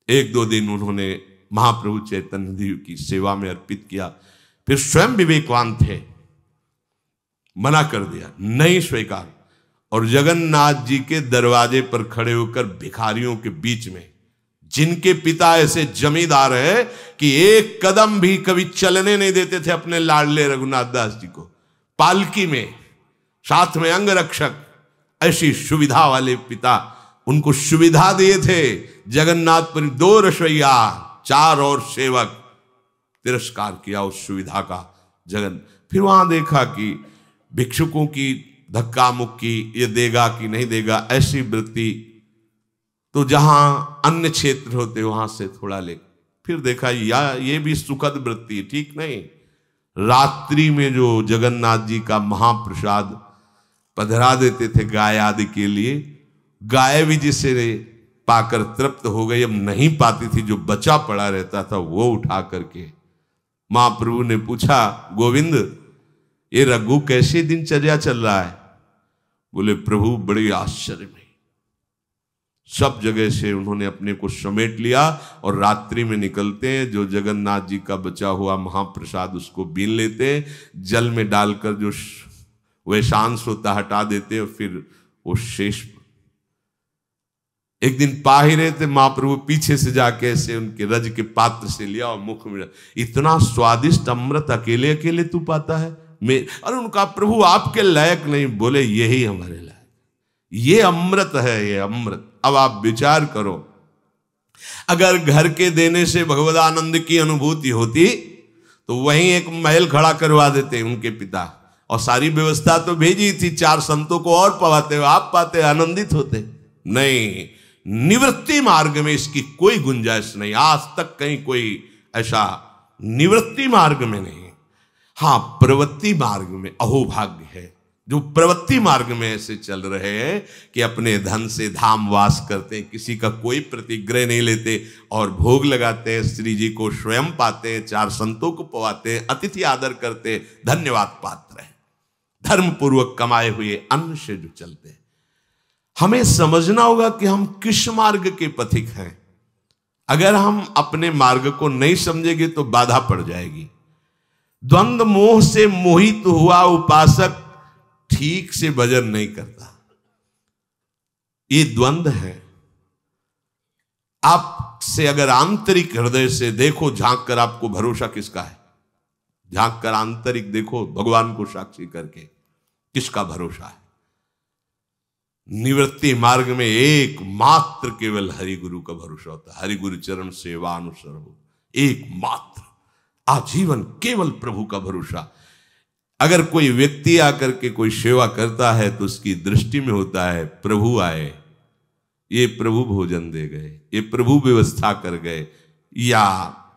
1-2 दिन उन्होंने महाप्रभु चैतन्य देव की सेवा में अर्पित किया, फिर स्वयं विवेकवान थे, मना कर दिया, नहीं स्वीकार। और जगन्नाथ जी के दरवाजे पर खड़े होकर भिखारियों के बीच में, जिनके पिता ऐसे जमींदार है कि एक कदम भी कभी चलने नहीं देते थे अपने लाडले रघुनाथ दास जी को, पालकी में साथ में अंगरक्षक, ऐसी सुविधा वाले पिता उनको सुविधा दिए थे। जगन्नाथपुरी 2 रसोइया, 4 और सेवक, तिरस्कार किया उस सुविधा का जगन। फिर वहां देखा कि भिक्षुकों की धक्का मुक्की, ये देगा कि नहीं देगा, ऐसी वृत्ति, तो जहां अन्य क्षेत्र होते वहां से थोड़ा ले। फिर देखा या ये भी सुखद वृत्ति, ठीक नहीं। रात्रि में जो जगन्नाथ जी का महाप्रसाद पधरा देते थे गाय आदि के लिए, गाय भी जिसे पाकर तृप्त हो गई, अब नहीं पाती थी, जो बचा पड़ा रहता था वो उठा करके महाप्रभु ने पूछा, गोविंद ये रघु कैसे दिनचर्या चल रहा है? बोले प्रभु बड़े आश्चर्य में, सब जगह से उन्होंने अपने को समेट लिया और रात्रि में निकलते हैं, जो जगन्नाथ जी का बचा हुआ महाप्रसाद उसको बीन लेते हैं, जल में डालकर जो वैशांश होता हटा देते और फिर वो शेष। एक दिन पा ही रहे थे, महाप्रभु पीछे से जाके ऐसे उनके रज के पात्र से लिया और मुख में, इतना स्वादिष्ट अमृत अकेले अकेले तू पाता है? अरे उनका प्रभु आपके लायक नहीं। बोले यही हमारे लायक, ये अमृत है, ये अमृत। अब आप विचार करो, अगर घर के देने से भगवदानंद की अनुभूति होती तो वहीं एक महल खड़ा करवा देते उनके पिता, और सारी व्यवस्था तो भेजी थी, 4 संतों को और पवाते, आप पाते, आनंदित होते। नहीं, निवृत्ति मार्ग में इसकी कोई गुंजाइश नहीं, आज तक कहीं कोई ऐसा निवृत्ति मार्ग में नहीं। हाँ, प्रवृत्ति मार्ग में अहोभाग्य है जो प्रवृत्ति मार्ग में ऐसे चल रहे हैं कि अपने धन से धाम वास करते हैं, किसी का कोई प्रतिग्रह नहीं लेते और भोग लगाते हैं, श्री जी को स्वयं पाते हैं, 4 संतों को पवाते हैं, अतिथि आदर करते हैं, धन्यवाद पात्र हैं, धर्म पूर्वक कमाए हुए अन्न से जो चलते हैं। हमें समझना होगा कि हम किस मार्ग के पथिक हैं। अगर हम अपने मार्ग को नहीं समझेंगे तो बाधा पड़ जाएगी। द्वंद्व मोह से मोहित हुआ उपासक ठीक से भजन नहीं करता। ये द्वंद्व है। आप से अगर आंतरिक हृदय से देखो, झांक कर, आपको भरोसा किसका है? झांक कर आंतरिक देखो, भगवान को साक्षी करके किसका भरोसा है? निवृत्ति मार्ग में एकमात्र केवल हरि गुरु का भरोसा होता है। हरि गुरु चरण सेवा अनुसरण, एकमात्र आजीवन केवल प्रभु का भरोसा। अगर कोई व्यक्ति आकर के कोई सेवा करता है तो उसकी दृष्टि में होता है प्रभु आए, ये प्रभु भोजन दे गए, ये प्रभु व्यवस्था कर गए, या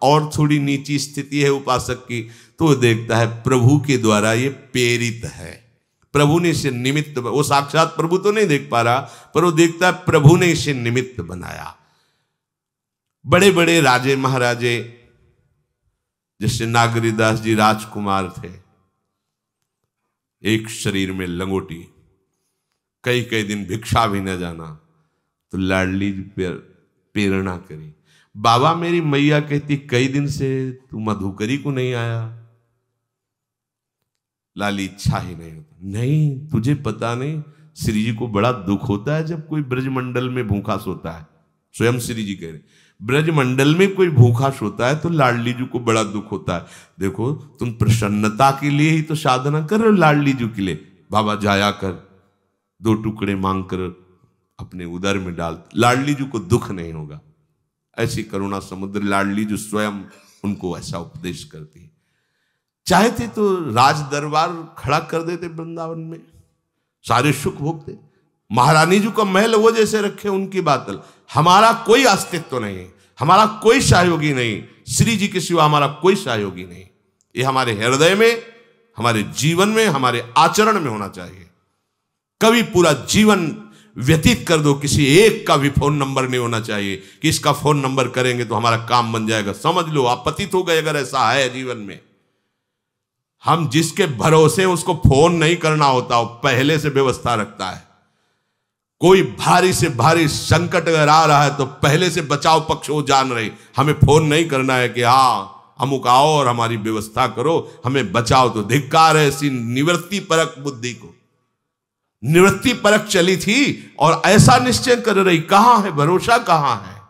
और थोड़ी नीची स्थिति है उपासक की तो देखता है प्रभु के द्वारा ये प्रेरित है, प्रभु ने इसे निमित्त, वो साक्षात प्रभु तो नहीं देख पा रहा पर वो देखता है प्रभु ने इसे निमित्त बनाया। बड़े बड़े राजे महाराजे, जैसे नागरीदास जी राजकुमार थे, एक शरीर में लंगोटी, कई कई दिन भिक्षा भी न जाना, तो लाडली जी प्रेरणा करी। बाबा मेरी मैया कहती कई दिन से तू मधुकरी को नहीं आया। लाली इच्छा ही नहीं होता। नहीं तुझे पता नहीं, श्री जी को बड़ा दुख होता है जब कोई ब्रजमंडल में भूखा सोता है। स्वयं श्री जी कह रहे ब्रजमंडल में कोई भूखा सोता है तो लाडली जी को बड़ा दुख होता है। देखो तुम प्रसन्नता के लिए ही तो साधना कर रहे हो लाडली जी के लिए। बाबा जाया कर 2 टुकड़े मांग कर अपने उदर में डाल, लाडली जी को दुख नहीं होगा। ऐसी करुणा समुद्र लाडली जी स्वयं उनको ऐसा उपदेश करती है। चाहते तो राज दरबार खड़ा कर देते वृंदावन में, सारे सुख भोगते। महारानी जी का महल वो जैसे रखे उनकी बात अलग। हमारा कोई अस्तित्व नहीं, हमारा कोई सहयोगी नहीं, श्री जी के सिवा हमारा कोई सहयोगी नहीं। ये हमारे हृदय में, हमारे जीवन में, हमारे आचरण में होना चाहिए। कभी पूरा जीवन व्यतीत कर दो, किसी एक का भी फोन नंबर नहीं होना चाहिए कि इसका फोन नंबर करेंगे तो हमारा काम बन जाएगा। समझ लो आप पतित हो गए अगर ऐसा है जीवन में। हम जिसके भरोसे उसको फोन नहीं करना होता, वो पहले से व्यवस्था रखता है। कोई भारी से भारी संकट अगर आ रहा है तो पहले से बचाव पक्ष वो जान रहे, हमें फोन नहीं करना है कि हाँ अमुक आओ और हमारी व्यवस्था करो, हमें बचाओ। तो धिक्कार है ऐसी निवृत्ति परक बुद्धि को। निवृत्ति परक चली थी और ऐसा निश्चय कर रही, कहां है भरोसा, कहां है।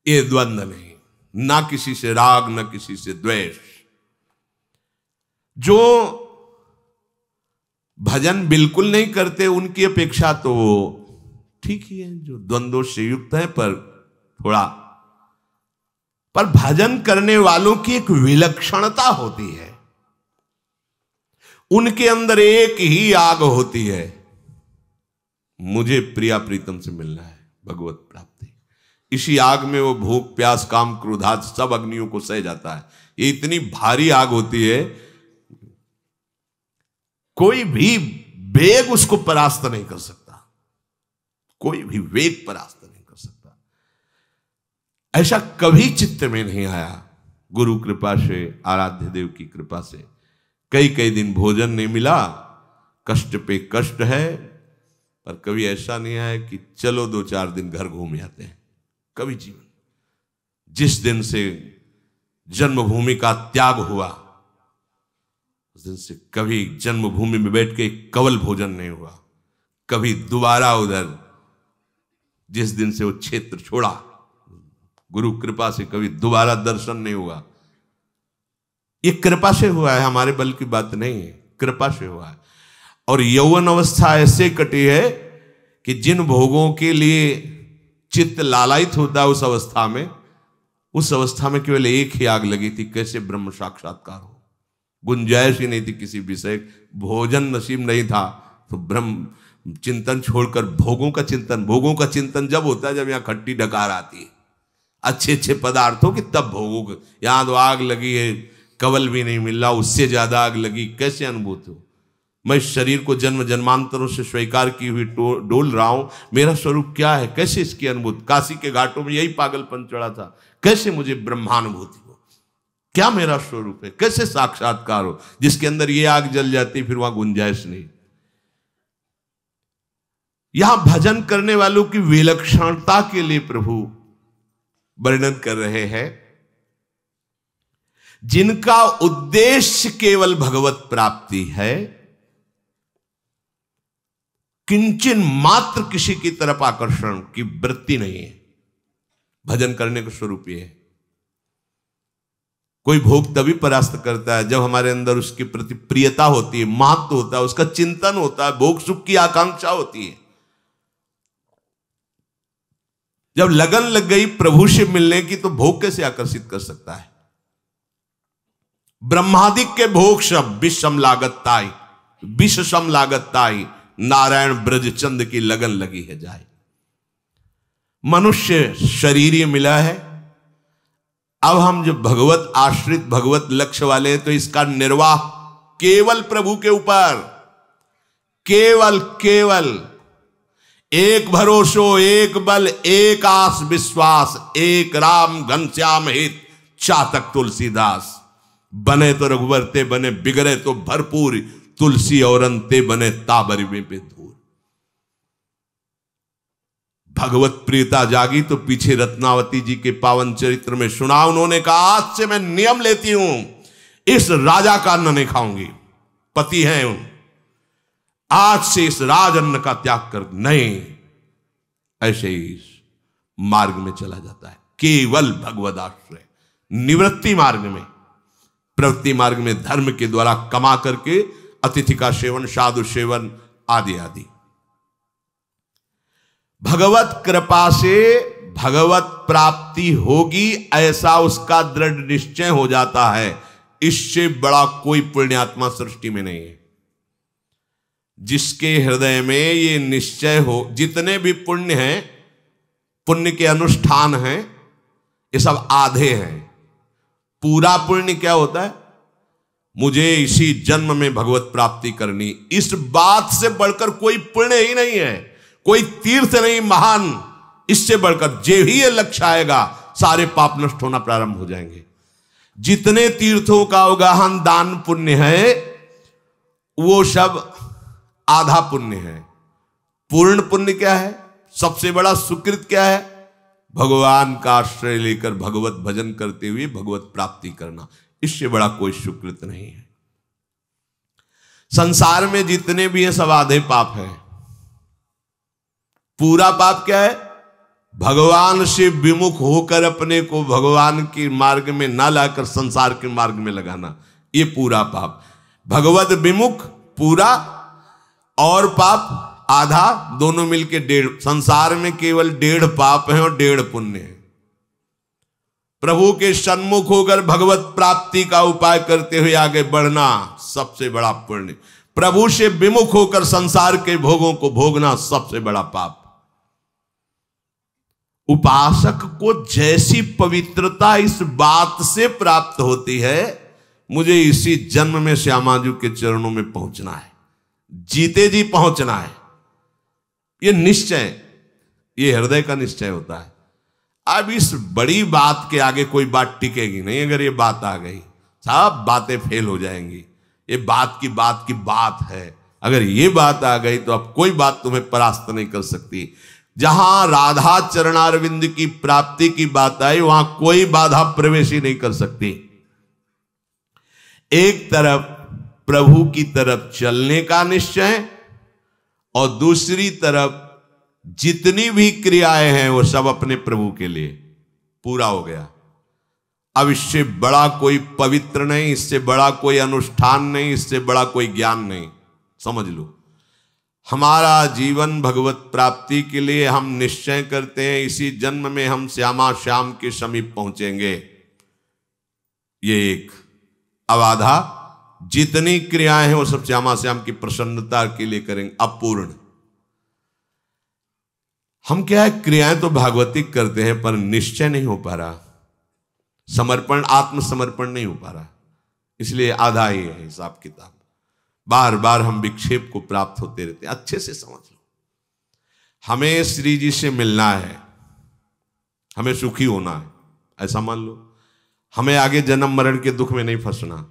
ये द्वंद्व नहीं, ना किसी से राग ना किसी से द्वेष। जो भजन बिल्कुल नहीं करते उनकी अपेक्षा तो ठीक ही है, जो द्वंद्वों से युक्त है पर भजन करने वालों की एक विलक्षणता होती है। उनके अंदर एक ही आग होती है, मुझे प्रिया प्रीतम से मिलना है, भगवत प्राप्ति। इसी आग में वो भूख प्यास काम क्रोधाद सब अग्नियों को सह जाता है। ये इतनी भारी आग होती है, कोई भी वेग उसको परास्त नहीं कर सकता, कोई भी वेग परास्त नहीं कर सकता। ऐसा कभी चित्त में नहीं आया। गुरु कृपा से, आराध्य देव की कृपा से कई कई दिन भोजन नहीं मिला, कष्ट पे कष्ट है, पर कभी ऐसा नहीं आया कि चलो 2-4 दिन घर घूम आते हैं। कभी जीवन, जिस दिन से जन्मभूमि का त्याग हुआ उस दिन से कभी जन्मभूमि में बैठ के कवल भोजन नहीं हुआ। कभी दोबारा उधर, जिस दिन से वो क्षेत्र छोड़ा गुरु कृपा से, कभी दोबारा दर्शन नहीं हुआ। ये कृपा से हुआ है, हमारे बल की बात नहीं है, कृपा से हुआ है। और यौवन अवस्था ऐसे कटी है कि जिन भोगों के लिए चित्त लालायित होता है उस अवस्था में केवल एक ही आग लगी थी, कैसे ब्रह्म साक्षात्कार हो। गुंजाइश ही नहीं थी किसी विषय, भोजन नसीब नहीं था तो ब्रह्म चिंतन छोड़कर भोगों का चिंतन जब होता है जब यहाँ खट्टी डकार आती है अच्छे अच्छे पदार्थों की, तब भोगों को। यहाँ तो आग लगी है, कवल भी नहीं मिल रहा, उससे ज्यादा आग लगी, कैसे अनुभूत हो। मैं शरीर को जन्म जन्मांतरों से स्वीकार की हुई डोल रहा हूं, मेरा स्वरूप क्या है, कैसे इसकी अनुभूति। काशी के घाटों में यही पागलपन चढ़ा था, कैसे मुझे ब्रह्मानुभूति हो, क्या मेरा स्वरूप है, कैसे साक्षात्कार हो। जिसके अंदर ये आग जल जाती फिर वहां गुंजाइश नहीं। यहां भजन करने वालों की विलक्षणता के लिए प्रभु वर्णन कर रहे हैं, जिनका उद्देश्य केवल भगवत प्राप्ति है, किंचन मात्र किसी की तरफ आकर्षण की वृत्ति नहीं है। भजन करने का स्वरूप यह है। कोई भोग तभी परास्त करता है जब हमारे अंदर उसके प्रति प्रियता होती है, महत्व होता है, उसका चिंतन होता है, भोग सुख की आकांक्षा होती है। जब लगन लग गई प्रभु से मिलने की तो भोग कैसे आकर्षित कर सकता है। ब्रह्मादिक के भोग सब विषम लागत ताई, विष सम लागत ताई, नारायण ब्रज चंद की लगन लगी है जाए। मनुष्य शरीर ये मिला है, अब हम जब भगवत आश्रित भगवत लक्ष्य वाले हैं तो इसका निर्वाह केवल प्रभु के ऊपर, केवल केवल एक भरोसो, एक बल, एक आस विश्वास, एक राम घनश्याम हित चातक तुलसीदास। बने तो रघुवर ते बने, बिगड़े तो भरपूर, तुलसी और अंते बने ताबरी में धूर। भगवत प्रियता जागी तो पीछे रत्नावती जी के पावन चरित्र में सुना, उन्होंने कहा आज से मैं नियम लेती हूं, इस राजा का अन्न नहीं खाऊंगी, पति हैं उन, आज से इस राज अन्न का त्याग कर, नहीं, ऐसे ही मार्ग में चला जाता है। केवल भगवद आश्रय, निवृत्ति मार्ग में, प्रवृत्ति मार्ग में धर्म के द्वारा कमा करके अतिथि का सेवन, साधु सेवन आदि आदि। भगवत कृपा से भगवत प्राप्ति होगी ऐसा उसका दृढ़ निश्चय हो जाता है। इससे बड़ा कोई पुण्यात्मा सृष्टि में नहीं है। जिसके हृदय में ये निश्चय हो, जितने भी पुण्य हैं, पुण्य के अनुष्ठान हैं, ये सब आधे हैं। पूरा पुण्य क्या होता है? मुझे इसी जन्म में भगवत प्राप्ति करनी, इस बात से बढ़कर कोई पुण्य ही नहीं है, कोई तीर्थ नहीं महान, इससे बढ़कर जे ही ये लक्ष्य आएगा सारे पाप नष्ट होना प्रारंभ हो जाएंगे। जितने तीर्थों का अवगाहन दान पुण्य है वो सब आधा पुण्य है। पूर्ण पुण्य क्या है? सबसे बड़ा सुकृत क्या है? भगवान का आश्रय लेकर भगवत भजन करते हुए भगवत प्राप्ति करना, इससे बड़ा कोई सुकृत नहीं है। संसार में जितने भी है सब आधे पाप है। पूरा पाप क्या है? भगवान से विमुख होकर अपने को भगवान के मार्ग में ना लाकर संसार के मार्ग में लगाना, ये पूरा पाप। भगवत विमुख पूरा और पाप आधा, दोनों मिलके 1.5। संसार में केवल 1.5 पाप है और 1.5 पुण्य है। प्रभु के सन्मुख होकर भगवत प्राप्ति का उपाय करते हुए आगे बढ़ना सबसे बड़ा पुण्य। प्रभु से विमुख होकर संसार के भोगों को भोगना सबसे बड़ा पाप। उपासक को जैसी पवित्रता इस बात से प्राप्त होती है, मुझे इसी जन्म में श्यामाजू के चरणों में पहुंचना है, जीते जी पहुंचना है। ये निश्चय, ये हृदय का निश्चय होता है। अब इस बड़ी बात के आगे कोई बात टिकेगी नहीं। अगर ये बात आ गई सब बातें फेल हो जाएंगी। ये बात की बात है। अगर ये बात आ गई तो अब कोई बात तुम्हें परास्त नहीं कर सकती। जहां राधा चरणारविंद की प्राप्ति की बात आई वहां कोई बाधा प्रवेश ही नहीं कर सकती। एक तरफ प्रभु की तरफ चलने का निश्चय और दूसरी तरफ जितनी भी क्रियाएं हैं वो सब अपने प्रभु के लिए पूरा हो गया। अब इससे बड़ा कोई पवित्र नहीं, इससे बड़ा कोई अनुष्ठान नहीं, इससे बड़ा कोई ज्ञान नहीं। समझ लो, हमारा जीवन भगवत प्राप्ति के लिए हम निश्चय करते हैं इसी जन्म में हम श्यामा श्याम के समीप पहुंचेंगे। ये एक। अब आधा जितनी क्रियाएं हैं वो सब श्यामा श्याम की प्रसन्नता के लिए करेंगे। अपूर्ण हम क्या है, क्रियाएं तो भागवतिक करते हैं पर निश्चय नहीं हो पा रहा, समर्पण आत्मसमर्पण नहीं हो पा रहा, इसलिए आधा ही है हिसाब किताब। बार बार हम विक्षेप को प्राप्त होते रहते हैं। अच्छे से समझ लो, हमें श्री जी से मिलना है, हमें सुखी होना है, ऐसा मान लो। हमें आगे जन्म मरण के दुख में नहीं फंसना,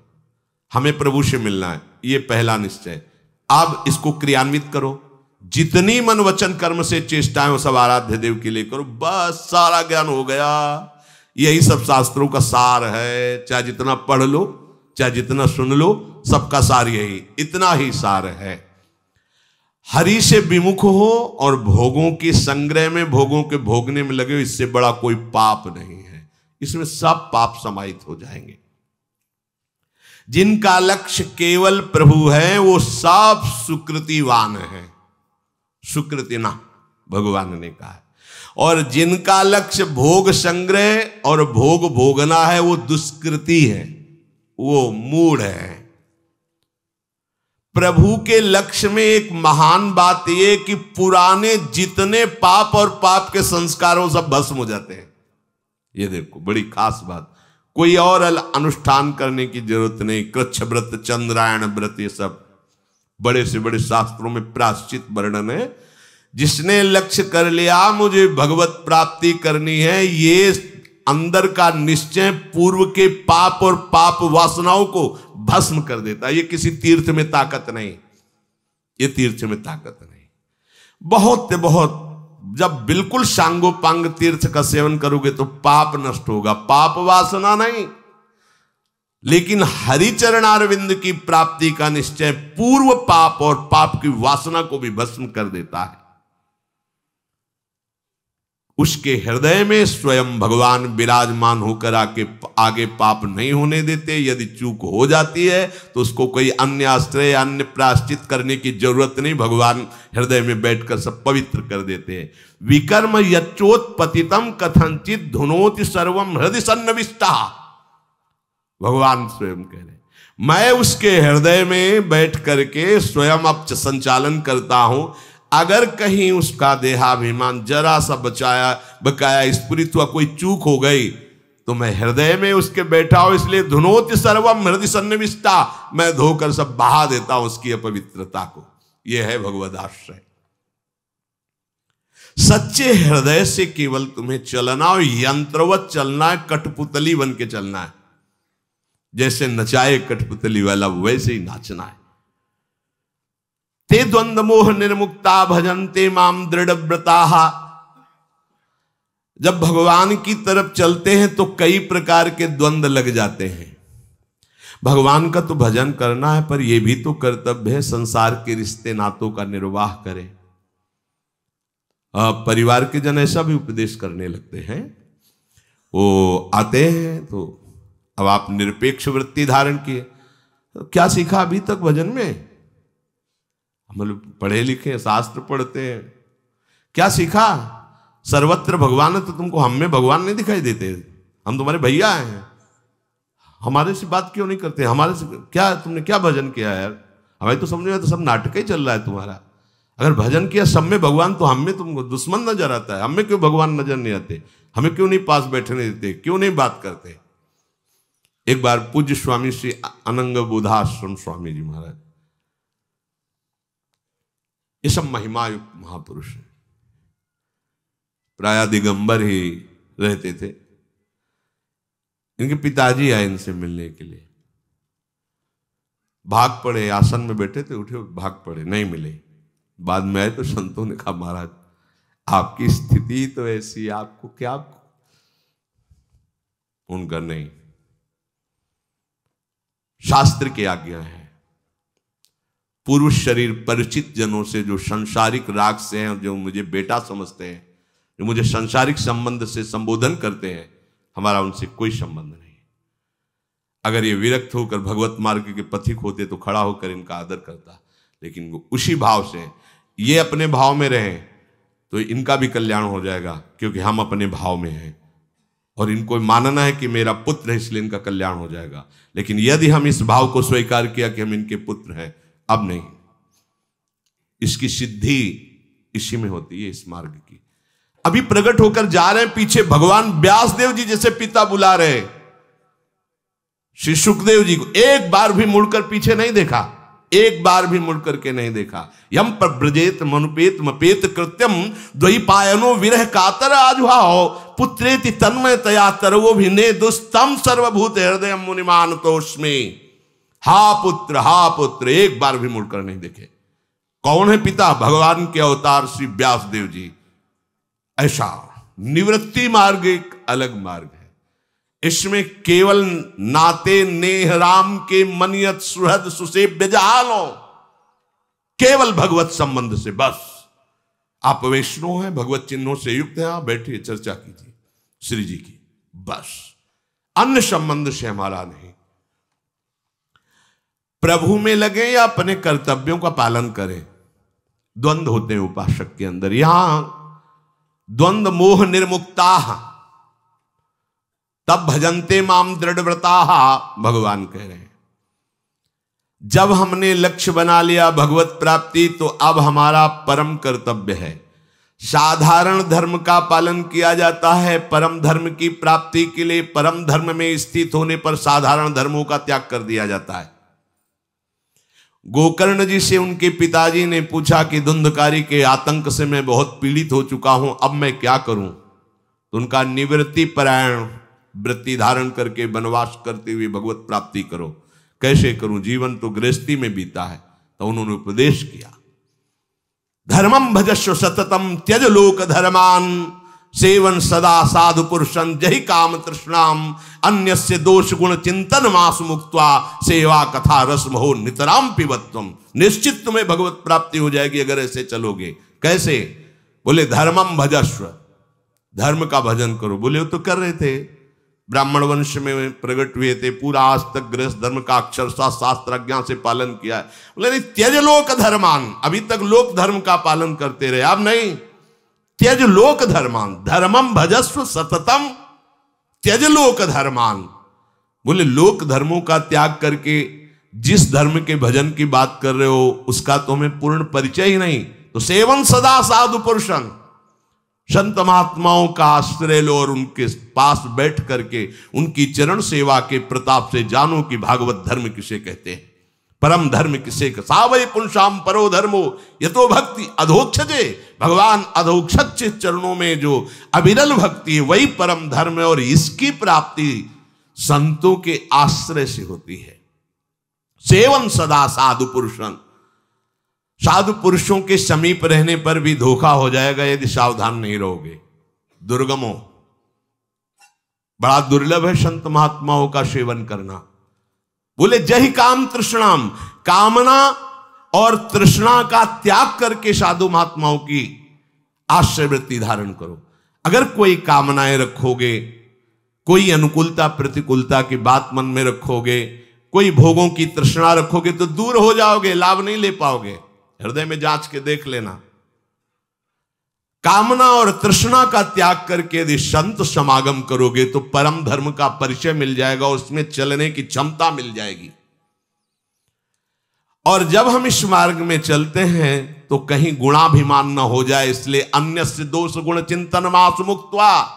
हमें प्रभु से मिलना है, ये पहला निश्चय। अब इसको क्रियान्वित करो। जितनी मन वचन कर्म से चेष्टाएं वो सब आराध्य देव के लिए करो, बस सारा ज्ञान हो गया। यही सब शास्त्रों का सार है। चाहे जितना पढ़ लो, चाहे जितना सुन लो, सबका सार यही, इतना ही सार है। हरि से विमुख हो और भोगों के संग्रह में, भोगों के भोगने में लगे हो, इससे बड़ा कोई पाप नहीं है। इसमें सब पाप समाहित हो जाएंगे। जिनका लक्ष्य केवल प्रभु है वो सब सुकृतिवान है। सुकृति ना भगवान ने कहा है। और जिनका लक्ष्य भोग संग्रह और भोग भोगना है वो दुष्कृति है, वो मूढ़ है। प्रभु के लक्ष्य में एक महान बात यह कि पुराने जितने पाप और पाप के संस्कारों सब भस्म हो जाते हैं। ये देखो बड़ी खास बात, कोई और अनुष्ठान करने की जरूरत नहीं। कृच्छ व्रत, चंद्रायण व्रत, ये सब बड़े से बड़े शास्त्रों में प्रायश्चित वर्णन है। जिसने लक्ष्य कर लिया मुझे भगवत प्राप्ति करनी है, ये अंदर का निश्चय पूर्व के पाप और पाप वासनाओं को भस्म कर देता है। ये किसी तीर्थ में ताकत नहीं, ये तीर्थ में ताकत नहीं। बहुत बहुत जब बिल्कुल सांगोपांग तीर्थ का सेवन करोगे तो पाप नष्ट होगा, पाप वासना नहीं, लेकिन हरिचरणारविंद की प्राप्ति का निश्चय पूर्व पाप और पाप की वासना को भी भस्म कर देता है। उसके हृदय में स्वयं भगवान विराजमान होकर आगे पाप नहीं होने देते। यदि चूक हो जाती है तो उसको कोई अन्य आश्रय, अन्य प्रायश्चित करने की जरूरत नहीं, भगवान हृदय में बैठकर सब पवित्र कर देते हैं। विकर्म यच्चोत्पतितम कथंचित धुनोति सर्वम हृदय सन्नविष्टा, भगवान स्वयं कह रहे मैं उसके हृदय में बैठ करके स्वयं अब संचालन करता हूं। अगर कहीं उसका देहाभिमान जरा सा बकाया स्फुरित हुआ, कोई चूक हो गई, तो मैं हृदय में उसके बैठा हूं, इसलिए धुनोति सर्वम हृदय सन्निविष्टा, मैं धोकर सब बहा देता हूं उसकी अपवित्रता को। यह है भगवदाश्रय। सच्चे हृदय से केवल तुम्हें चलना और यंत्रवत चलना है, कठपुतली बन के चलना है। जैसे नचाए कठपुतली वाला वैसे ही नाचना है। ते द्वंद्व मोह निर्मुक्ता भजन्ते माम दृढ़ व्रताः। जब भगवान की तरफ चलते हैं तो कई प्रकार के द्वंद्व लग जाते हैं। भगवान का तो भजन करना है, पर यह भी तो कर्तव्य है संसार के रिश्ते नातों का निर्वाह करें। परिवार के जन ऐसा भी उपदेश करने लगते हैं, वो आते हैं तो अब आप निरपेक्ष वृत्ति धारण किए, तो क्या सीखा अभी तक भजन में? हम लोग पढ़े लिखे, शास्त्र पढ़ते हैं, क्या सीखा? सर्वत्र भगवान है तो तुमको हम में भगवान नहीं दिखाई देते? हम तुम्हारे भैया हैं, हमारे से बात क्यों नहीं करते? हमारे से क्या, तुमने क्या भजन किया यार? हमें तो समझ में तो सब नाटक ही चल रहा है तुम्हारा। अगर भजन किया सब में भगवान, तो हम में तुमको दुश्मन नजर आता है। हमें क्यों भगवान नजर नहीं आते? हमें क्यों नहीं पास बैठने देते? क्यों नहीं बात करते? एक बार पूज्य स्वामी श्री अनंग बोधाश्रम स्वामी जी महाराज, ये सब महिमायुक्त महापुरुष हैं, प्राय दिगंबर ही रहते थे। इनके पिताजी आए इनसे मिलने के लिए, भाग पड़े, आसन में बैठे थे, उठे भाग पड़े, नहीं मिले। बाद में आए तो संतों ने कहा महाराज आपकी स्थिति तो ऐसी, आपको क्या? उनका नहीं, शास्त्र की आज्ञा है। पूर्व शरीर परिचित जनों से, जो संसारिक राग से हैं, जो मुझे बेटा समझते हैं, जो मुझे संसारिक संबंध से संबोधन करते हैं, हमारा उनसे कोई संबंध नहीं। अगर ये विरक्त होकर भगवत मार्ग के पथिक होते तो खड़ा होकर इनका आदर करता, लेकिन वो उसी भाव से, ये अपने भाव में रहें तो इनका भी कल्याण हो जाएगा, क्योंकि हम अपने भाव में हैं और इनको मानना है कि मेरा पुत्र है, इसलिए इनका कल्याण हो जाएगा। लेकिन यदि हम इस भाव को स्वीकार किया कि हम इनके पुत्र हैं, अब नहीं, इसकी सिद्धि इसी में होती है, इस मार्ग की। अभी प्रकट होकर जा रहे हैं, पीछे भगवान व्यासदेव जी जैसे पिता बुला रहे श्री सुखदेव जी को, एक बार भी मुड़कर पीछे नहीं देखा, एक बार भी मुड़ करके नहीं देखा। यम प्रव्रजेत मनुपेत मपेत कृत्यम द्वैपायनो विरह कातर आजुहाओ पुत्रेति तन्मयतया तरवो भिन्ने दुस्तम सर्वभूत हृदय मुनिमान तोष्मे। हा पुत्र, एक बार भी मुड़कर नहीं देखे। कौन है पिता? भगवान के अवतार श्री व्यासदेव जी। ऐसा निवृत्ति मार्ग एक अलग मार्ग है, इसमें केवल नाते नेह राम के मनियत सुहृद सुसेव्य जहालो, केवल भगवत संबंध से बस। आप वैष्णव हैं, भगवत चिन्हों से युक्त हैं, आप बैठिए चर्चा कीजिए श्री जी की, बस। अन्य संबंध से हमारा नहीं। प्रभु में लगे या अपने कर्तव्यों का पालन करें। द्वंद्व होते हैं उपासक के अंदर, यहां द्वंद्व मोह निर्मुक्ता तब भजन्ते माम दृढ़ व्रताः, भगवान कह रहे हैं। जब हमने लक्ष्य बना लिया भगवत प्राप्ति, तो अब हमारा परम कर्तव्य है, साधारण धर्म का पालन किया जाता है। परम धर्म की प्राप्ति के लिए परम धर्म में स्थित होने पर साधारण धर्मों का त्याग कर दिया जाता है। गोकर्ण जी से उनके पिताजी ने पूछा कि धुंधकारी के आतंक से मैं बहुत पीड़ित हो चुका हूं, अब मैं क्या करूं? तो उनका निवृत्ति परायण वृत्ति धारण करके वनवास करते हुए भगवत प्राप्ति करो। कैसे करूं? जीवन तो गृहस्थी में बीता है। तो उन्होंने उपदेश किया, धर्मम भजस्व सततम त्यज लोक धर्मान सेवन सदा साधु पुरुषन जहि काम तृष्णाम अन्यस्य दोष गुण चिंतन मास मुक्त्वा सेवा कथा रसम हो नितराम पिबत्वम। निश्चित तुम्हें भगवत प्राप्ति हो जाएगी अगर ऐसे चलोगे। कैसे? बोले धर्मम भजस्व, धर्म का भजन करो। बोले वो तो कर रहे थे, ब्राह्मण वंश में प्रकट हुए थे, पूरा आज तक गृहस्थ धर्म का अक्षरशः शास्त्राज्ञा से पालन किया है। बोले नहीं, त्यज लोक धर्मान, अभी तक लोक धर्म का पालन करते रहे, अब नहीं, त्यज लोक धर्मान, धर्मम भजस्व सततम त्यज लोक धर्मान। बोले लोक धर्मों का त्याग करके जिस धर्म के भजन की बात कर रहे हो उसका तुम्हें पूर्ण परिचय ही नहीं, तो सेवन सदा साधु पुरुषन, संत महात्माओं का आश्रय लो और उनके पास बैठ करके उनकी चरण सेवा के प्रताप से जानो कि भागवत धर्म किसे कहते हैं, परम धर्म किसे सावय पुंसाम परो धर्मो यतो भक्ति अधोक्षजे। भगवान अधोक्षज चरणों में जो अविरल भक्ति है वही परम धर्म है और इसकी प्राप्ति संतों के आश्रय से होती है। सेवन सदा साधु पुरुषन, साधु पुरुषों के समीप रहने पर भी धोखा हो जाएगा यदि सावधान नहीं रहोगे। दुर्गमो, बड़ा दुर्लभ है संत महात्माओं का सेवन करना। बोले जहि काम तृष्णाम, कामना और तृष्णा का त्याग करके साधु महात्माओं की आश्रय वृत्ति धारण करो। अगर कोई कामनाएं रखोगे, कोई अनुकूलता प्रतिकूलता की बात मन में रखोगे, कोई भोगों की तृष्णा रखोगे तो दूर हो जाओगे, लाभ नहीं ले पाओगे। हृदय में जांच के देख लेना। कामना और तृष्णा का त्याग करके यदि संत समागम करोगे तो परम धर्म का परिचय मिल जाएगा, उसमें चलने की क्षमता मिल जाएगी। और जब हम इस मार्ग में चलते हैं तो कहीं गुणाभिमान न हो जाए, इसलिए अन्यस्य दोष गुण चिंतन मास मुक्त्वा,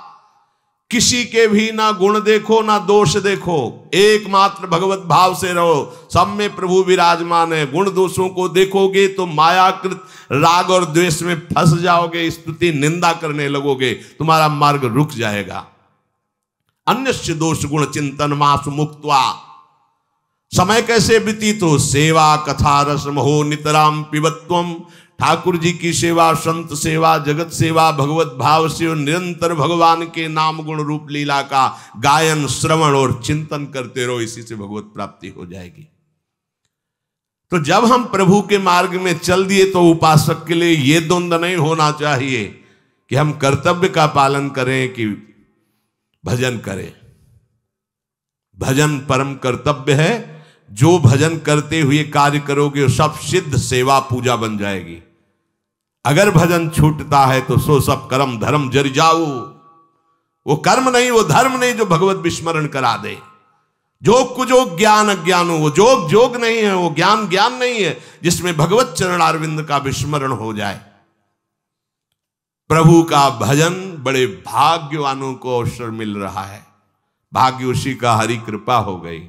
किसी के भी ना गुण देखो ना दोष देखो, एकमात्र भगवत भाव से रहो। सब में प्रभु विराजमान है। गुण दोषों को देखोगे तो मायाकृत राग और द्वेष में फंस जाओगे, स्तुति निंदा करने लगोगे, तुम्हारा मार्ग रुक जाएगा। अन्यस्य दोष गुण चिंतन मास मुक्त्वा, समय कैसे व्यतीत हो? सेवा कथा रसम हो नितराम पिबत्वम। ठाकुर जी की सेवा, संत सेवा, जगत सेवा, भगवत भाव से और निरंतर भगवान के नाम गुण रूप लीला का गायन श्रवण और चिंतन करते रहो, इसी से भगवत प्राप्ति हो जाएगी। तो जब हम प्रभु के मार्ग में चल दिए तो उपासक के लिए यह द्वंद्व नहीं होना चाहिए कि हम कर्तव्य का पालन करें कि भजन करें। भजन परम कर्तव्य है। जो भजन करते हुए कार्य करोगे सब सिद्ध सेवा पूजा बन जाएगी। अगर भजन छूटता है तो सो सब कर्म धर्म जर जाओ। वो कर्म नहीं, वो धर्म नहीं जो भगवत विस्मरण करा दे। जोग कुजोग ज्ञान अज्ञान हो, वो जोग जोग नहीं है, वो ज्ञान ज्ञान नहीं है जिसमें भगवत चरणारविंद का विस्मरण हो जाए। प्रभु का भजन बड़े भाग्यवानों को अवसर मिल रहा है। भाग्य उसी का, हरि कृपा हो गई।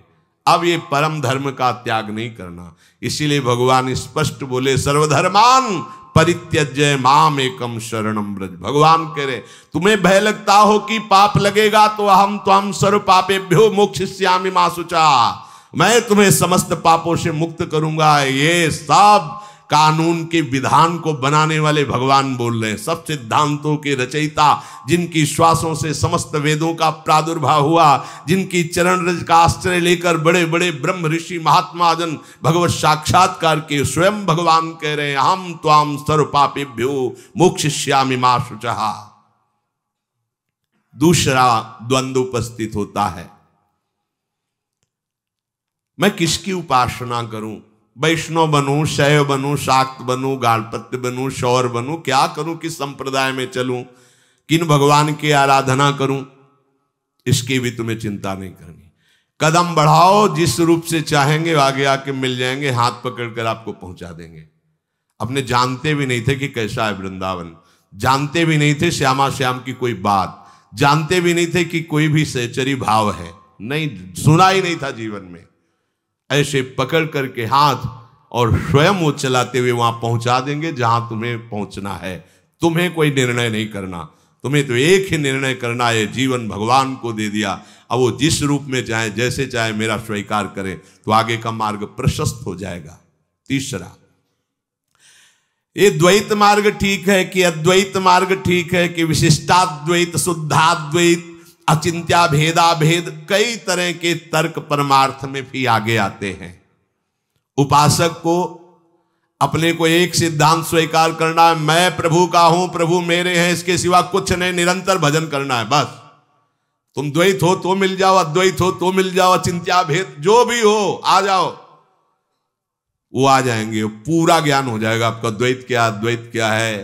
अब ये परम धर्म का त्याग नहीं करना। इसीलिए भगवान स्पष्ट बोले सर्वधर्मान परित्यज्य माम एकम शरणम ब्रज। भगवान कह रहे तुम्हें भय लगता हो कि पाप लगेगा तो हम त्वं सर्व पापेभ्यो मोक्षयिष्यामि मा शुचा, मैं तुम्हें समस्त पापों से मुक्त करूंगा। ये सब कानून के विधान को बनाने वाले भगवान बोल रहे हैं। सब सिद्धांतों के रचयिता, जिनकी श्वासों से समस्त वेदों का प्रादुर्भाव हुआ, जिनकी चरण रज का आश्रय लेकर बड़े बड़े ब्रह्म ऋषि महात्मा जन भगवत साक्षात्कार के स्वयं भगवान कह रहे हैं हम त्वाम सर्व पापेभ्यो मोक्षयिष्यामि मा शुचः। दूसरा द्वंद्व उपस्थित होता है, मैं किसकी उपासना करूं? वैष्णव बनूं, शैव बनूं, शाक्त बनूं, गाणपत्य बनूं, शौर बनूं, क्या करूं? किस संप्रदाय में चलूं? किन भगवान की आराधना करूं? इसकी भी तुम्हें चिंता नहीं करनी। कदम बढ़ाओ, जिस रूप से चाहेंगे आगे आके मिल जाएंगे, हाथ पकड़कर आपको पहुंचा देंगे। अपने जानते भी नहीं थे कि कैसा है वृंदावन, जानते भी नहीं थे श्यामा श्याम की कोई बात, जानते भी नहीं थे कि कोई भी सहचरी भाव है, नहीं सुना ही नहीं था जीवन में। ऐसे पकड़ करके हाथ और स्वयं वो चलाते हुए वहां पहुंचा देंगे जहां तुम्हें पहुंचना है। तुम्हें कोई निर्णय नहीं करना, तुम्हें तो एक ही निर्णय करना है, जीवन भगवान को दे दिया। अब वो जिस रूप में चाहे, जैसे चाहे मेरा स्वीकार करें तो आगे का मार्ग प्रशस्त हो जाएगा। तीसरा, ये द्वैत मार्ग ठीक है कि अद्वैत मार्ग ठीक है कि विशिष्टाद्वैत, शुद्धाद्वैत, अचिंत्या भेदा भेद, कई तरह के तर्क परमार्थ में भी आगे आते हैं। उपासक को अपने को एक सिद्धांत स्वीकार करना है, मैं प्रभु का हूं, प्रभु मेरे हैं, इसके सिवा कुछ नहीं, निरंतर भजन करना है बस। तुम द्वैत हो तो मिल जाओ, अद्वैत हो तो मिल जाओ, अचिंत्या भेद जो भी हो आ जाओ, वो आ जाएंगे, पूरा ज्ञान हो जाएगा आपका। द्वैत क्या, अद्वैत क्या है,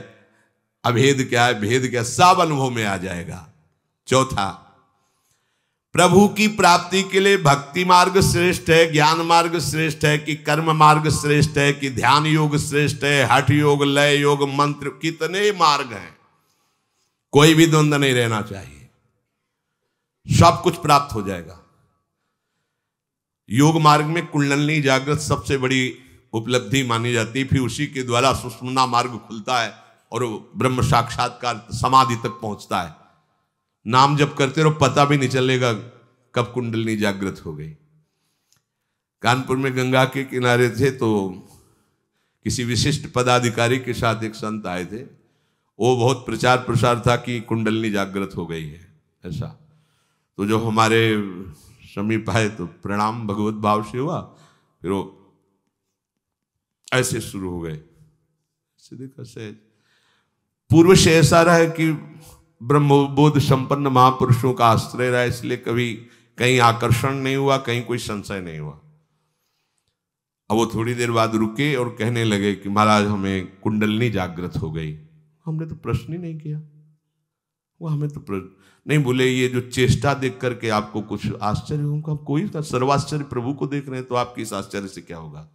अभेद क्या है, भेद क्या, सब अनुभव में आ जाएगा। चौथा, प्रभु की प्राप्ति के लिए भक्ति मार्ग श्रेष्ठ है, ज्ञान मार्ग श्रेष्ठ है कि कर्म मार्ग श्रेष्ठ है कि ध्यान योग श्रेष्ठ है, हठ योग, लय योग, मंत्र, कितने मार्ग हैं, कोई भी द्वंद्व नहीं रहना चाहिए, सब कुछ प्राप्त हो जाएगा। योग मार्ग में कुंडलिनी जागृत सबसे बड़ी उपलब्धि मानी जाती है, फिर उसी के द्वारा सुषुम्ना मार्ग खुलता है और ब्रह्म साक्षात्कार समाधि तक पहुंचता है। नाम जप करते रहो, पता भी नहीं चलेगा कब कुंडलिनी जागृत हो गई। कानपुर में गंगा के किनारे थे तो किसी विशिष्ट पदाधिकारी के साथ एक संत आए थे, वो बहुत प्रचार प्रसार था कि कुंडलिनी जागृत हो गई है ऐसा। तो जो हमारे समीप आए तो प्रणाम भगवत भाव से हुआ, फिर वो ऐसे शुरू हो गए। देखा सहज पूर्व से ऐसा रहा है कि ब्रह्मबोध संपन्न महापुरुषों का आश्रय रहा, इसलिए कभी कहीं आकर्षण नहीं हुआ, कहीं कोई संशय नहीं हुआ। अब वो थोड़ी देर बाद रुके और कहने लगे कि महाराज हमें कुंडलिनी जागृत हो गई। हमने तो प्रश्न ही नहीं किया, वो हमें तो नहीं बोले। ये जो चेष्टा देख करके आपको कुछ आश्चर्य होगा, कोई सर्वाश्चर्य प्रभु को देख रहे हैं तो आपकी इस आश्चर्य से क्या होगा।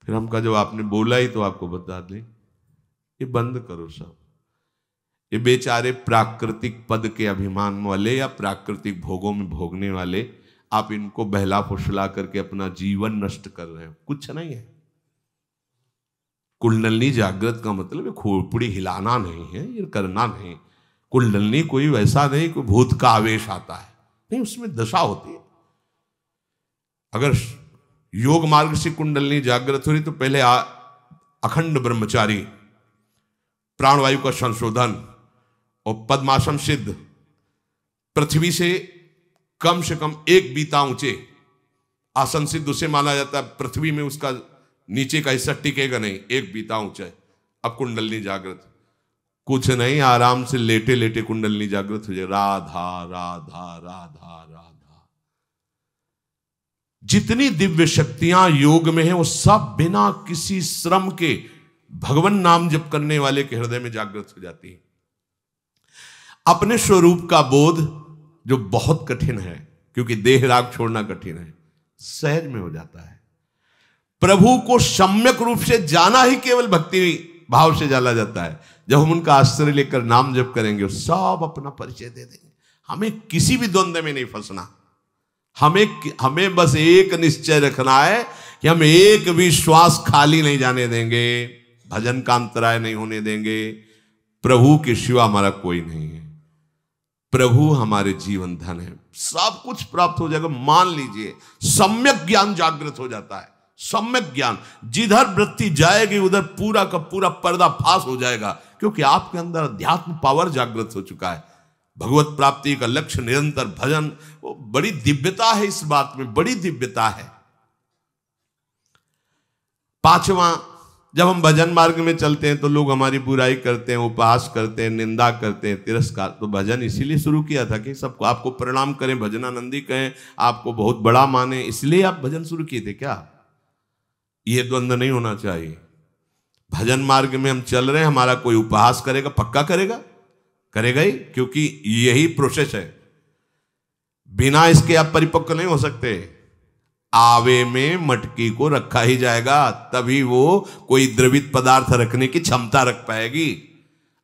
फिर हम कहा जब आपने बोला ही तो आपको बता दें, ये बंद करो सब। ये बेचारे प्राकृतिक पद के अभिमान वाले या प्राकृतिक भोगों में भोगने वाले, आप इनको बहला फुसला करके अपना जीवन नष्ट कर रहे हो, कुछ नहीं है। कुंडलिनी जागृत का मतलब खोपड़ी हिलाना नहीं है, ये करना नहीं। कुंडलिनी कोई वैसा नहीं कोई भूत का आवेश आता है, नहीं, उसमें दशा होती है। अगर योग मार्ग से कुंडलिनी जागृत हो रही तो पहले अखंड ब्रह्मचारी, प्राणवायु का संशोधन और पद्मासन सिद्ध, पृथ्वी से कम एक बीता ऊंचे आसन सिद्ध उसे माना जाता है, पृथ्वी में उसका नीचे का हिस्सा टिकेगा नहीं, एक बीता ऊंचा। अब कुंडलिनी जागृत कुछ नहीं, आराम से लेटे लेटे कुंडलिनी जागृत हो जाए। राधा राधा राधा राधा। जितनी दिव्य शक्तियां योग में है वो सब बिना किसी श्रम के भगवान नाम जप करने वाले के हृदय में जागृत हो जाती है। अपने स्वरूप का बोध जो बहुत कठिन है, क्योंकि देह राग छोड़ना कठिन है, सहज में हो जाता है। प्रभु को सम्यक रूप से जाना ही केवल भक्ति भाव से जाना जाता है। जब हम उनका आश्रय लेकर नाम जप करेंगे सब अपना परिचय दे देंगे। हमें किसी भी द्वंद्व में नहीं फंसना, हमें बस एक निश्चय रखना है कि हम एक भी श्वास खाली नहीं जाने देंगे, भजन का अंतराय नहीं होने देंगे। प्रभु के सिवा हमारा कोई नहीं है, प्रभु हमारे जीवन धन है, सब कुछ प्राप्त हो जाएगा। मान लीजिए सम्यक ज्ञान जागृत हो जाता है, सम्यक ज्ञान, जिधर वृत्ति जाएगी उधर पूरा का पूरा पर्दाफाश हो जाएगा, क्योंकि आपके अंदर अध्यात्म पावर जागृत हो चुका है। भगवत प्राप्ति का लक्ष्य निरंतर भजन, वो बड़ी दिव्यता है, इस बात में बड़ी दिव्यता है। पांचवा, जब हम भजन मार्ग में चलते हैं तो लोग हमारी बुराई करते हैं, उपहास करते हैं, निंदा करते हैं, तिरस्कार। तो भजन इसीलिए शुरू किया था कि सबको आपको प्रणाम करें, भजनानंदी कहें, आपको बहुत बड़ा माने, इसलिए आप भजन शुरू किए थे क्या? ये द्वंद्व नहीं होना चाहिए। भजन मार्ग में हम चल रहे हैं, हमारा कोई उपहास करेगा, पक्का करेगा, करेगा ही, क्योंकि यही प्रोसेस है। बिना इसके आप परिपक्व नहीं हो सकते। आवे में मटकी को रखा ही जाएगा, तभी वो कोई द्रवित पदार्थ रखने की क्षमता रख पाएगी।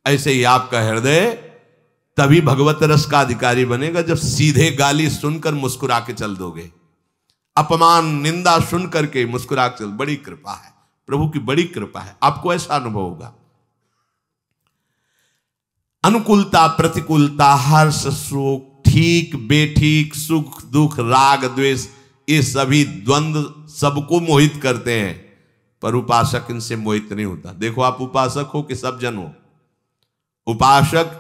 ऐसे ही आपका हृदय तभी भगवत रस का अधिकारी बनेगा जब सीधे गाली सुनकर मुस्कुरा के चल दोगे, अपमान निंदा सुन करके मुस्कुरा के चल। बड़ी कृपा है, प्रभु की बड़ी कृपा है, आपको ऐसा अनुभव होगा। अनुकूलता, प्रतिकूलता, हर्ष, शोक, ठीक बेठीक, सुख दुख, राग द्वेष, ये सभी द्वंद्व सबको मोहित करते हैं। पर उपासक इनसे मोहित नहीं होता। देखो आप उपासक हो कि सब जन हो, उपासक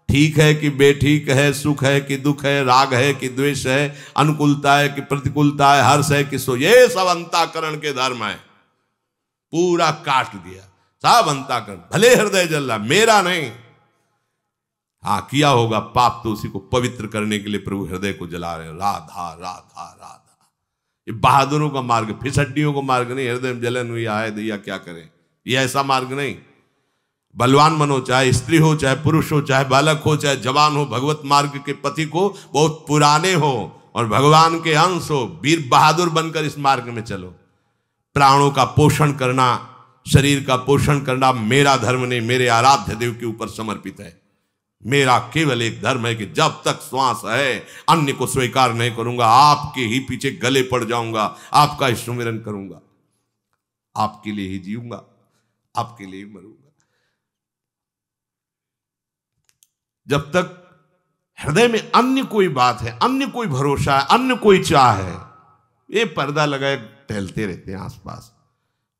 ठीक है कि बेठीक है, सुख है कि दुख है, राग है कि द्वेष है, अनुकूलता है कि प्रतिकूलता है, हर्ष है कि सो, ये सब अंताकरण के धर्म है। पूरा काट दिया सब अंताकरण, भले हृदय जल रहा, मेरा नहीं। हाँ किया होगा पाप तो उसी को पवित्र करने के लिए प्रभु हृदय को जला रहे हैं। राधा राधा राधा, ये बहादुरों का मार्ग, फिसड्डियों का मार्ग नहीं। हृदय में जलन हुई आए दैया क्या करें, ये ऐसा मार्ग नहीं। बलवान मन हो, चाहे स्त्री हो, चाहे पुरुष हो, चाहे बालक हो, चाहे जवान हो, भगवत मार्ग के पथि को बहुत पुराने हो और भगवान के अंश हो, वीर बहादुर बनकर इस मार्ग में चलो। प्राणों का पोषण करना, शरीर का पोषण करना मेरा धर्म नहीं, मेरे आराध्य देव के ऊपर समर्पित है। मेरा केवल एक धर्म है कि जब तक श्वास है अन्य को स्वीकार नहीं करूंगा, आपके ही पीछे गले पड़ जाऊंगा, आपका ही सुमिरन करूंगा, आपके लिए ही जीऊंगा, आपके लिए ही मरूंगा। जब तक हृदय में अन्य कोई बात है, अन्य कोई भरोसा है, अन्य कोई चाह है, ये पर्दा लगाए टहलते रहते हैं आसपास,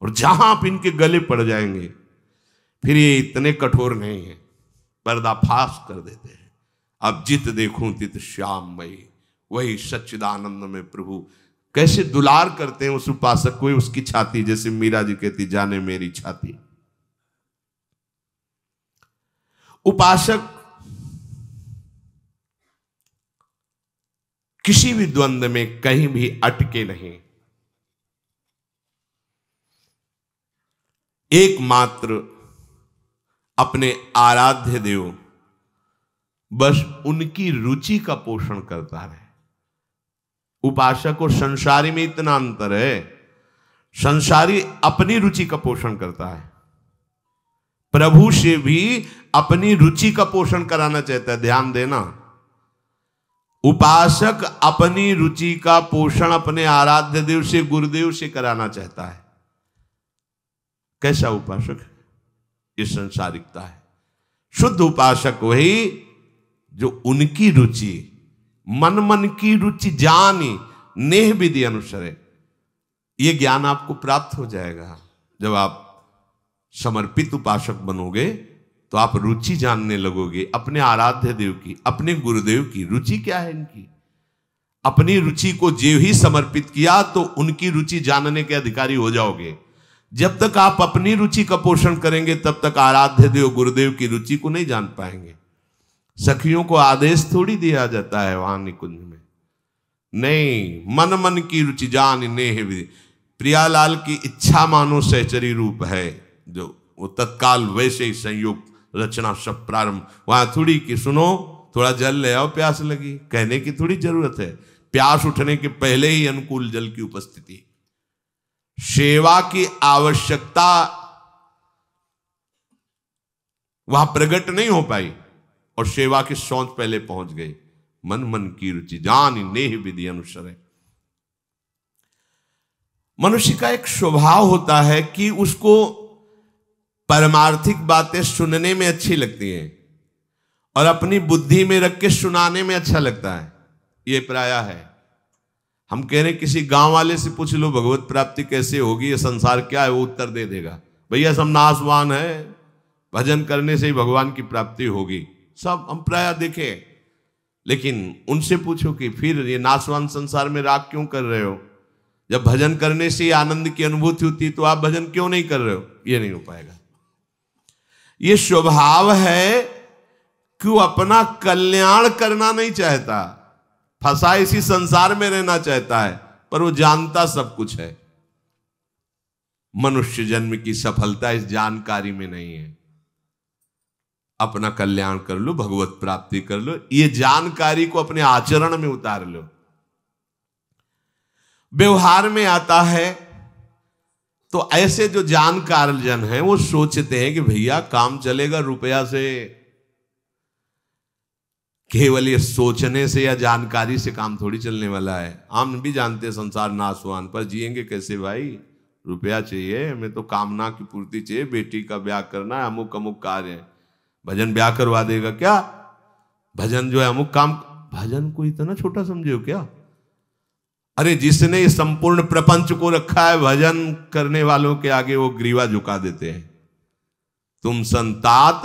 और जहां आप इनके गले पड़ जाएंगे फिर ये इतने कठोर नहीं है, पर्दाफाश कर देते हैं। अब जित देखूं तित श्याममयी, वही सच्चिदानंद में प्रभु कैसे दुलार करते हैं उस उपासक को, उसकी छाती, जैसे मीरा जी कहती जाने मेरी छाती। उपासक किसी भी द्वंद्व में कहीं भी अटके नहीं, एकमात्र अपने आराध्य देव, बस उनकी रुचि का पोषण करता रहे। उपासक और संसारी में इतना अंतर है, संसारी अपनी रुचि का पोषण करता है, प्रभु से भी अपनी रुचि का पोषण कराना चाहता है। ध्यान देना, उपासक अपनी रुचि का पोषण अपने आराध्य देव से, गुरुदेव से कराना चाहता है। कैसा उपासक है? ये संसारिकता है। शुद्ध उपासक वही जो उनकी रुचि, मन मन की रुचि जानी, नेह विधि अनुसरे। ये ज्ञान आपको प्राप्त हो जाएगा जब आप समर्पित उपासक बनोगे, तो आप रुचि जानने लगोगे अपने आराध्य देव की, अपने गुरुदेव की रुचि क्या है इनकी। अपनी रुचि को जो ही समर्पित किया तो उनकी रुचि जानने के अधिकारी हो जाओगे। जब तक आप अपनी रुचि का पोषण करेंगे तब तक आराध्य देव गुरुदेव की रुचि को नहीं जान पाएंगे। सखियों को आदेश थोड़ी दिया जाता है वहां निकुंज में, नहीं, मन मन की रुचि जान नेह विधि। प्रियालाल की इच्छा मानो सहचरी रूप है, जो वो तत्काल वैसे ही संयोग रचना सब प्रारंभ। वहां थोड़ी कि सुनो थोड़ा जल ले आओ, प्यास लगी, कहने की थोड़ी जरूरत है। प्यास उठने के पहले ही अनुकूल जल की उपस्थिति, सेवा की आवश्यकता वहां प्रकट नहीं हो पाई और सेवा की सोच पहले पहुंच गई। मन मन की रुचि जान नेह विधि अनुसरे। मनुष्य का एक स्वभाव होता है कि उसको परमार्थिक बातें सुनने में अच्छी लगती हैं और अपनी बुद्धि में रख के सुनाने में अच्छा लगता है। ये प्रायः है। हम कह रहे किसी गांव वाले से पूछ लो भगवत प्राप्ति कैसे होगी, ये संसार क्या है, वो उत्तर दे देगा, भैया सब नाशवान है, भजन करने से ही भगवान की प्राप्ति होगी। सब हम प्रायः देखे। लेकिन उनसे पूछो कि फिर ये नाशवान संसार में राग क्यों कर रहे हो? जब भजन करने से आनंद की अनुभूति होती तो आप भजन क्यों नहीं कर रहे हो? ये नहीं हो पाएगा। ये स्वभाव है कि वो अपना कल्याण करना नहीं चाहता, फंसा इसी संसार में रहना चाहता है, पर वो जानता सब कुछ है। मनुष्य जन्म की सफलता इस जानकारी में नहीं है। अपना कल्याण कर लो, भगवत प्राप्ति कर लो, ये जानकारी को अपने आचरण में उतार लो। व्यवहार में आता है तो ऐसे जो जानकार जन हैं वो सोचते हैं कि भैया काम चलेगा रुपया से। केवल ये सोचने से या जानकारी से काम थोड़ी चलने वाला है। हम भी जानते हैं संसार नाशवान, पर जिएंगे कैसे भाई? रुपया चाहिए, हमें तो कामना की पूर्ति चाहिए, बेटी का ब्याह करना है, अमुक अमुक कार्य है। भजन ब्याह करवा देगा क्या? भजन जो है अमुक काम, भजन को इतना छोटा समझे हो क्या? अरे जिसने इस संपूर्ण प्रपंच को रखा है, भजन करने वालों के आगे वो ग्रीवा झुका देते हैं। तुम संतात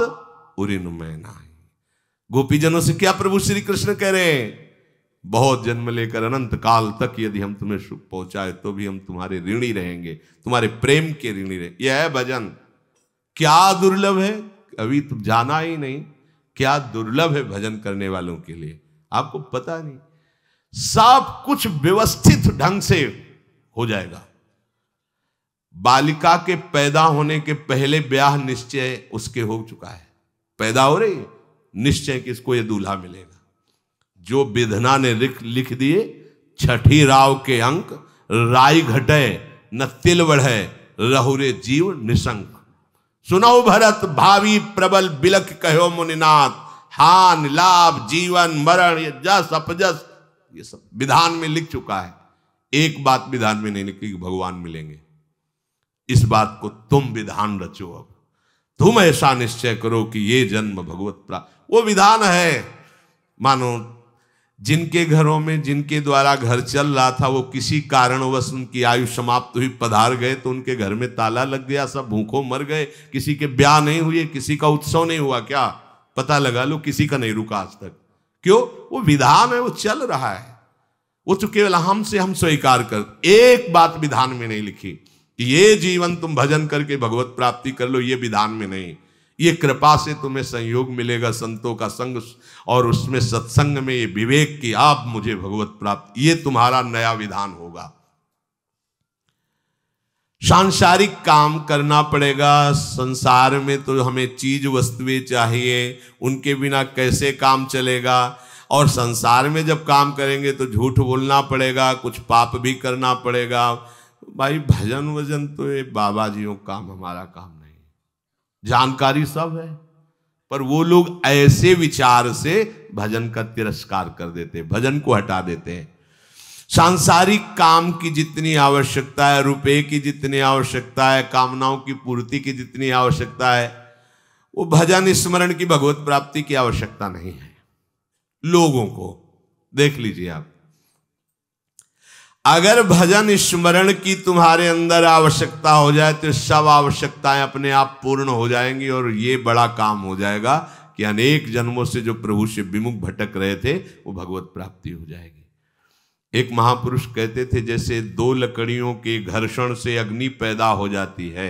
उरिन में नाही। गोपीजनों से क्या प्रभु श्री कृष्ण कह रहे हैं? बहुत जन्म लेकर अनंत काल तक यदि हम तुम्हें सुख पहुंचाए तो भी हम तुम्हारे ऋणी रहेंगे, तुम्हारे प्रेम के ऋणी रहेंगे। यह है भजन। क्या दुर्लभ है, अभी तुम जाना ही नहीं क्या दुर्लभ है भजन करने वालों के लिए, आपको पता नहीं। सब कुछ व्यवस्थित ढंग से हो जाएगा। बालिका के पैदा होने के पहले ब्याह निश्चय उसके हो चुका है। पैदा हो रही है, निश्चय कि इसको ये दूल्हा मिलेगा। जो विधना ने लिख दिए, छठी राव के अंक, राई घटे न तिल बढ़े, रहुरे जीव निशंक। सुनो भरत भावी प्रबल बिलख कहो मुनिनाथ, हान लाभ जीवन मरण ये जस अपजस ये सब विधान में लिख चुका है। एक बात विधान में नहीं लिखी कि भगवान मिलेंगे। इस बात को तुम विधान रचो। अब तुम ऐसा निश्चय करो कि ये जन्म भगवत प्राप्त, वो विधान है। मानो जिनके घरों में जिनके द्वारा घर चल रहा था वो किसी कारणवश उनकी आयु समाप्त हुई, पधार गए तो उनके घर में ताला लग गया, सब भूखों मर गए। किसी के ब्याह नहीं हुए, किसी का उत्सव नहीं हुआ, क्या पता लगा लो किसी का नहीं रुका आज तक। क्यों? वो विधान है, वो चल रहा है। वो तो केवल हम स्वीकार कर। एक बात विधान में नहीं लिखी कि ये जीवन तुम भजन करके भगवत प्राप्ति कर लो, ये विधान में नहीं। ये कृपा से तुम्हें संयोग मिलेगा, संतों का संग, और उसमें सत्संग में ये विवेक कि आप मुझे भगवत प्राप्त, ये तुम्हारा नया विधान होगा। सांसारिक काम करना पड़ेगा। संसार में तो हमें चीज वस्तुएं चाहिए, उनके बिना कैसे काम चलेगा। और संसार में जब काम करेंगे तो झूठ बोलना पड़ेगा, कुछ पाप भी करना पड़ेगा। भाई भजन वजन तो ये बाबा जियों काम, हमारा काम नहीं। जानकारी सब है, पर वो लोग ऐसे विचार से भजन का तिरस्कार कर देते, भजन को हटा देते हैं। सांसारिक काम की जितनी आवश्यकता है, रुपए की जितनी आवश्यकता है, कामनाओं की पूर्ति की जितनी आवश्यकता है, वो भजन स्मरण की भगवत प्राप्ति की आवश्यकता नहीं है। लोगों को देख लीजिए आप, अगर भजन स्मरण की तुम्हारे अंदर आवश्यकता हो जाए तो सब आवश्यकताएं अपने आप पूर्ण हो जाएंगी, और ये बड़ा काम हो जाएगा कि अनेक जन्मों से जो प्रभु से विमुख भटक रहे थे वो भगवत प्राप्ति हो जाएगी। एक महापुरुष कहते थे, जैसे दो लकड़ियों के घर्षण से अग्नि पैदा हो जाती है,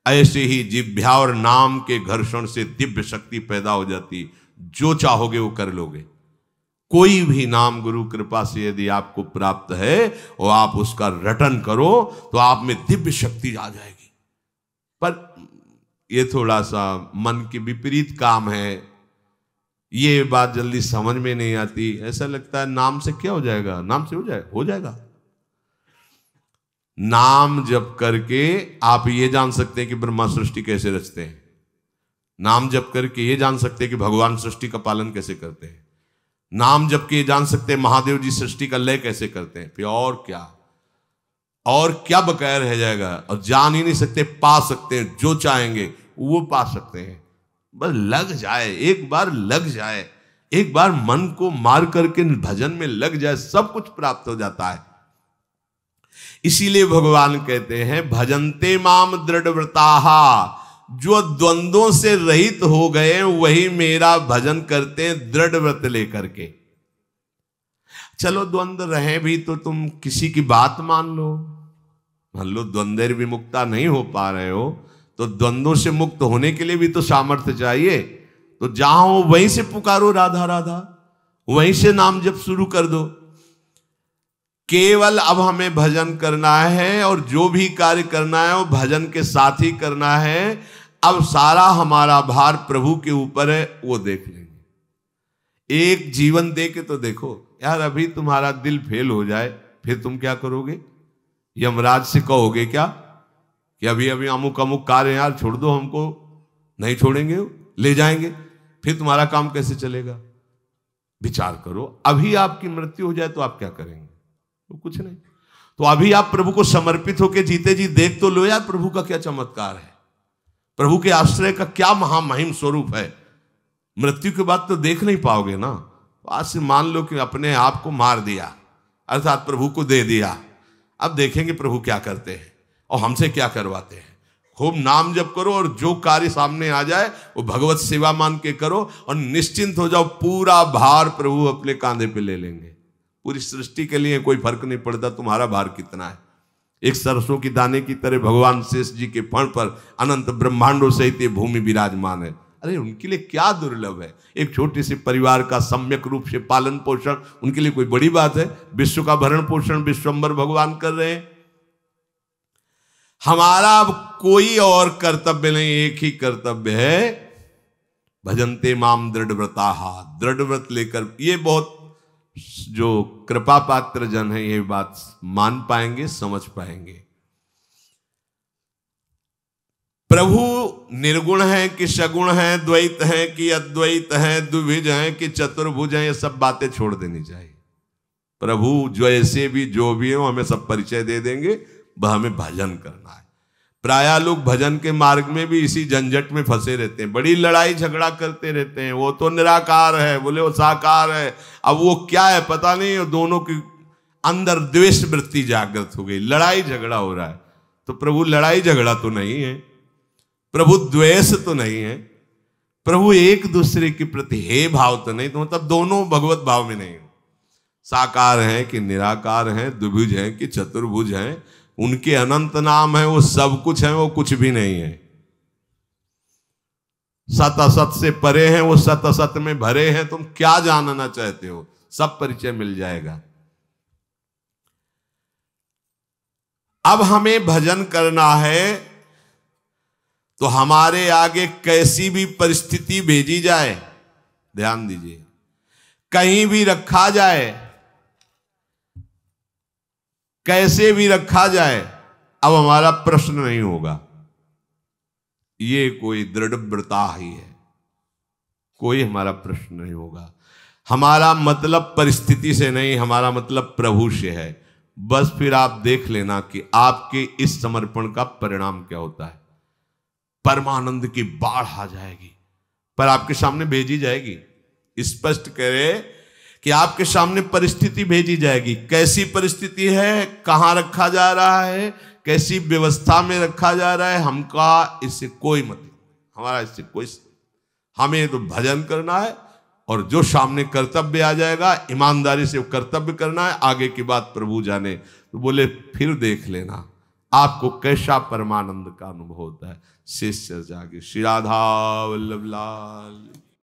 ऐसे ही जिह्वा और नाम के घर्षण से दिव्य शक्ति पैदा हो जाती। जो चाहोगे वो कर लोगे। कोई भी नाम गुरु कृपा से यदि आपको प्राप्त है और आप उसका रटन करो तो आप में दिव्य शक्ति आ जाएगी। पर ये थोड़ा सा मन के विपरीत काम है, ये बात जल्दी समझ में नहीं आती। ऐसा लगता है नाम से क्या हो जाएगा, नाम से हो जाएगा। नाम जप करके आप ये जान सकते हैं कि ब्रह्मा सृष्टि कैसे रचते हैं। नाम जप करके ये जान सकते हैं कि भगवान सृष्टि का पालन कैसे करते हैं। नाम जप के जान सकते हैं महादेव जी सृष्टि का लय कैसे करते हैं। फिर और क्या बकाया रह जाएगा। और जान ही नहीं सकते, पा सकते हैं, जो चाहेंगे वो पा सकते हैं। बस लग जाए, एक बार लग जाए, एक बार मन को मार करके भजन में लग जाए, सब कुछ प्राप्त हो जाता है। इसीलिए भगवान कहते हैं, भजन्ते माम दृढ़ व्रताहा, जो द्वंद्वों से रहित हो गए वही मेरा भजन करते हैं दृढ़ व्रत लेकर के। चलो द्वंद्व रहे भी तो तुम किसी की बात मान लो द्वंद्व विमुक्ता नहीं हो पा रहे हो तो द्वंद्वों से मुक्त होने के लिए भी तो सामर्थ्य चाहिए। तो जहां हो वहीं से पुकारो राधा राधा, वहीं से नाम जप शुरू कर दो। केवल अब हमें भजन करना है और जो भी कार्य करना है वो भजन के साथ ही करना है। अब सारा हमारा भार प्रभु के ऊपर है, वो देख लेंगे। एक जीवन दे के तो देखो यार, अभी तुम्हारा दिल फेल हो जाए फिर तुम क्या करोगे? यमराज से कहोगे क्या कि अभी अभी अमुक अमुक कार्य यार छोड़ दो, हमको नहीं छोड़ेंगे, ले जाएंगे, फिर तुम्हारा काम कैसे चलेगा? विचार करो। अभी आपकी मृत्यु हो जाए तो आप क्या करेंगे? तो कुछ नहीं। तो अभी आप प्रभु को समर्पित होकर जीते जी देख तो लो यार, प्रभु का क्या चमत्कार है, प्रभु के आश्रय का क्या महामहिम स्वरूप है। मृत्यु के बाद तो देख नहीं पाओगे ना। आज से मान लो कि अपने आप को मार दिया, अर्थात प्रभु को दे दिया। अब देखेंगे प्रभु क्या करते हैं और हमसे क्या करवाते हैं। खूब नाम जप करो और जो कार्य सामने आ जाए वो भगवत सेवा मान के करो और निश्चिंत हो जाओ, पूरा भार प्रभु अपने कांधे पे ले लेंगे। पूरी सृष्टि के लिए कोई फर्क नहीं पड़ता तुम्हारा भार कितना है। एक सरसों की दाने की तरह भगवान शेष जी के फण पर अनंत ब्रह्मांडों सहित ये भूमि विराजमान है। अरे उनके लिए क्या दुर्लभ है। एक छोटे से परिवार का सम्यक रूप से पालन पोषण उनके लिए कोई बड़ी बात है। विश्व का भरण पोषण विश्वम्भर भगवान कर रहे हैं। हमारा अब कोई और कर्तव्य नहीं, एक ही कर्तव्य है, भजन्ते माम दृढ़व्रताहा, दृढ़ व्रत लेकर। ये बहुत जो कृपा पात्र जन है ये बात मान पाएंगे, समझ पाएंगे। प्रभु निर्गुण है कि सगुण है, द्वैत है कि अद्वैत है, द्विभुज है कि चतुर्भुज है, ये सब बातें छोड़ देनी चाहिए। प्रभु जो ऐसे भी जो भी है हमें सब परिचय दे देंगे, वह हमें भजन करना है। प्रायः लोग भजन के मार्ग में भी इसी झंझट में फंसे रहते हैं, बड़ी लड़ाई झगड़ा करते रहते हैं। वो तो निराकार है, बोले वो साकार है, अब वो क्या है पता नहीं। दोनों के अंदर द्वेष वृत्ति जागृत हो गई, लड़ाई झगड़ा हो रहा है। तो प्रभु लड़ाई झगड़ा तो नहीं है, प्रभु द्वेष तो नहीं है, प्रभु एक दूसरे के प्रति हे भाव तो नहीं, तो मतलब दोनों भगवत भाव में नहीं। साकार है कि निराकार है, द्विभुज है कि चतुर्भुज है, उनके अनंत नाम है, वो सब कुछ है, वो कुछ भी नहीं है। सत असत से परे हैं, वो सत असत में भरे हैं। तुम क्या जानना चाहते हो, सब परिचय मिल जाएगा। अब हमें भजन करना है तो हमारे आगे कैसी भी परिस्थिति भेजी जाए, ध्यान दीजिए, कहीं भी रखा जाए, कैसे भी रखा जाए, अब हमारा प्रश्न नहीं होगा। ये कोई दृढ़व्रता ही है, कोई हमारा प्रश्न नहीं होगा। हमारा मतलब परिस्थिति से नहीं, हमारा मतलब प्रभु से है। बस फिर आप देख लेना कि आपके इस समर्पण का परिणाम क्या होता है। परमानंद की बाढ़ आ जाएगी, पर आपके सामने भेजी जाएगी। स्पष्ट करे कि आपके सामने परिस्थिति भेजी जाएगी। कैसी परिस्थिति है, कहां रखा जा रहा है, कैसी व्यवस्था में रखा जा रहा है, हमका इससे कोई मतलब, हमारा इससे कोई, हमें तो भजन करना है और जो सामने कर्तव्य आ जाएगा ईमानदारी से कर्तव्य करना है। आगे की बात प्रभु जाने। तो बोले फिर देख लेना आपको कैसा परमानंद का अनुभव होता है। शेष चर्चा की। श्री राधा वल्लभ लाल।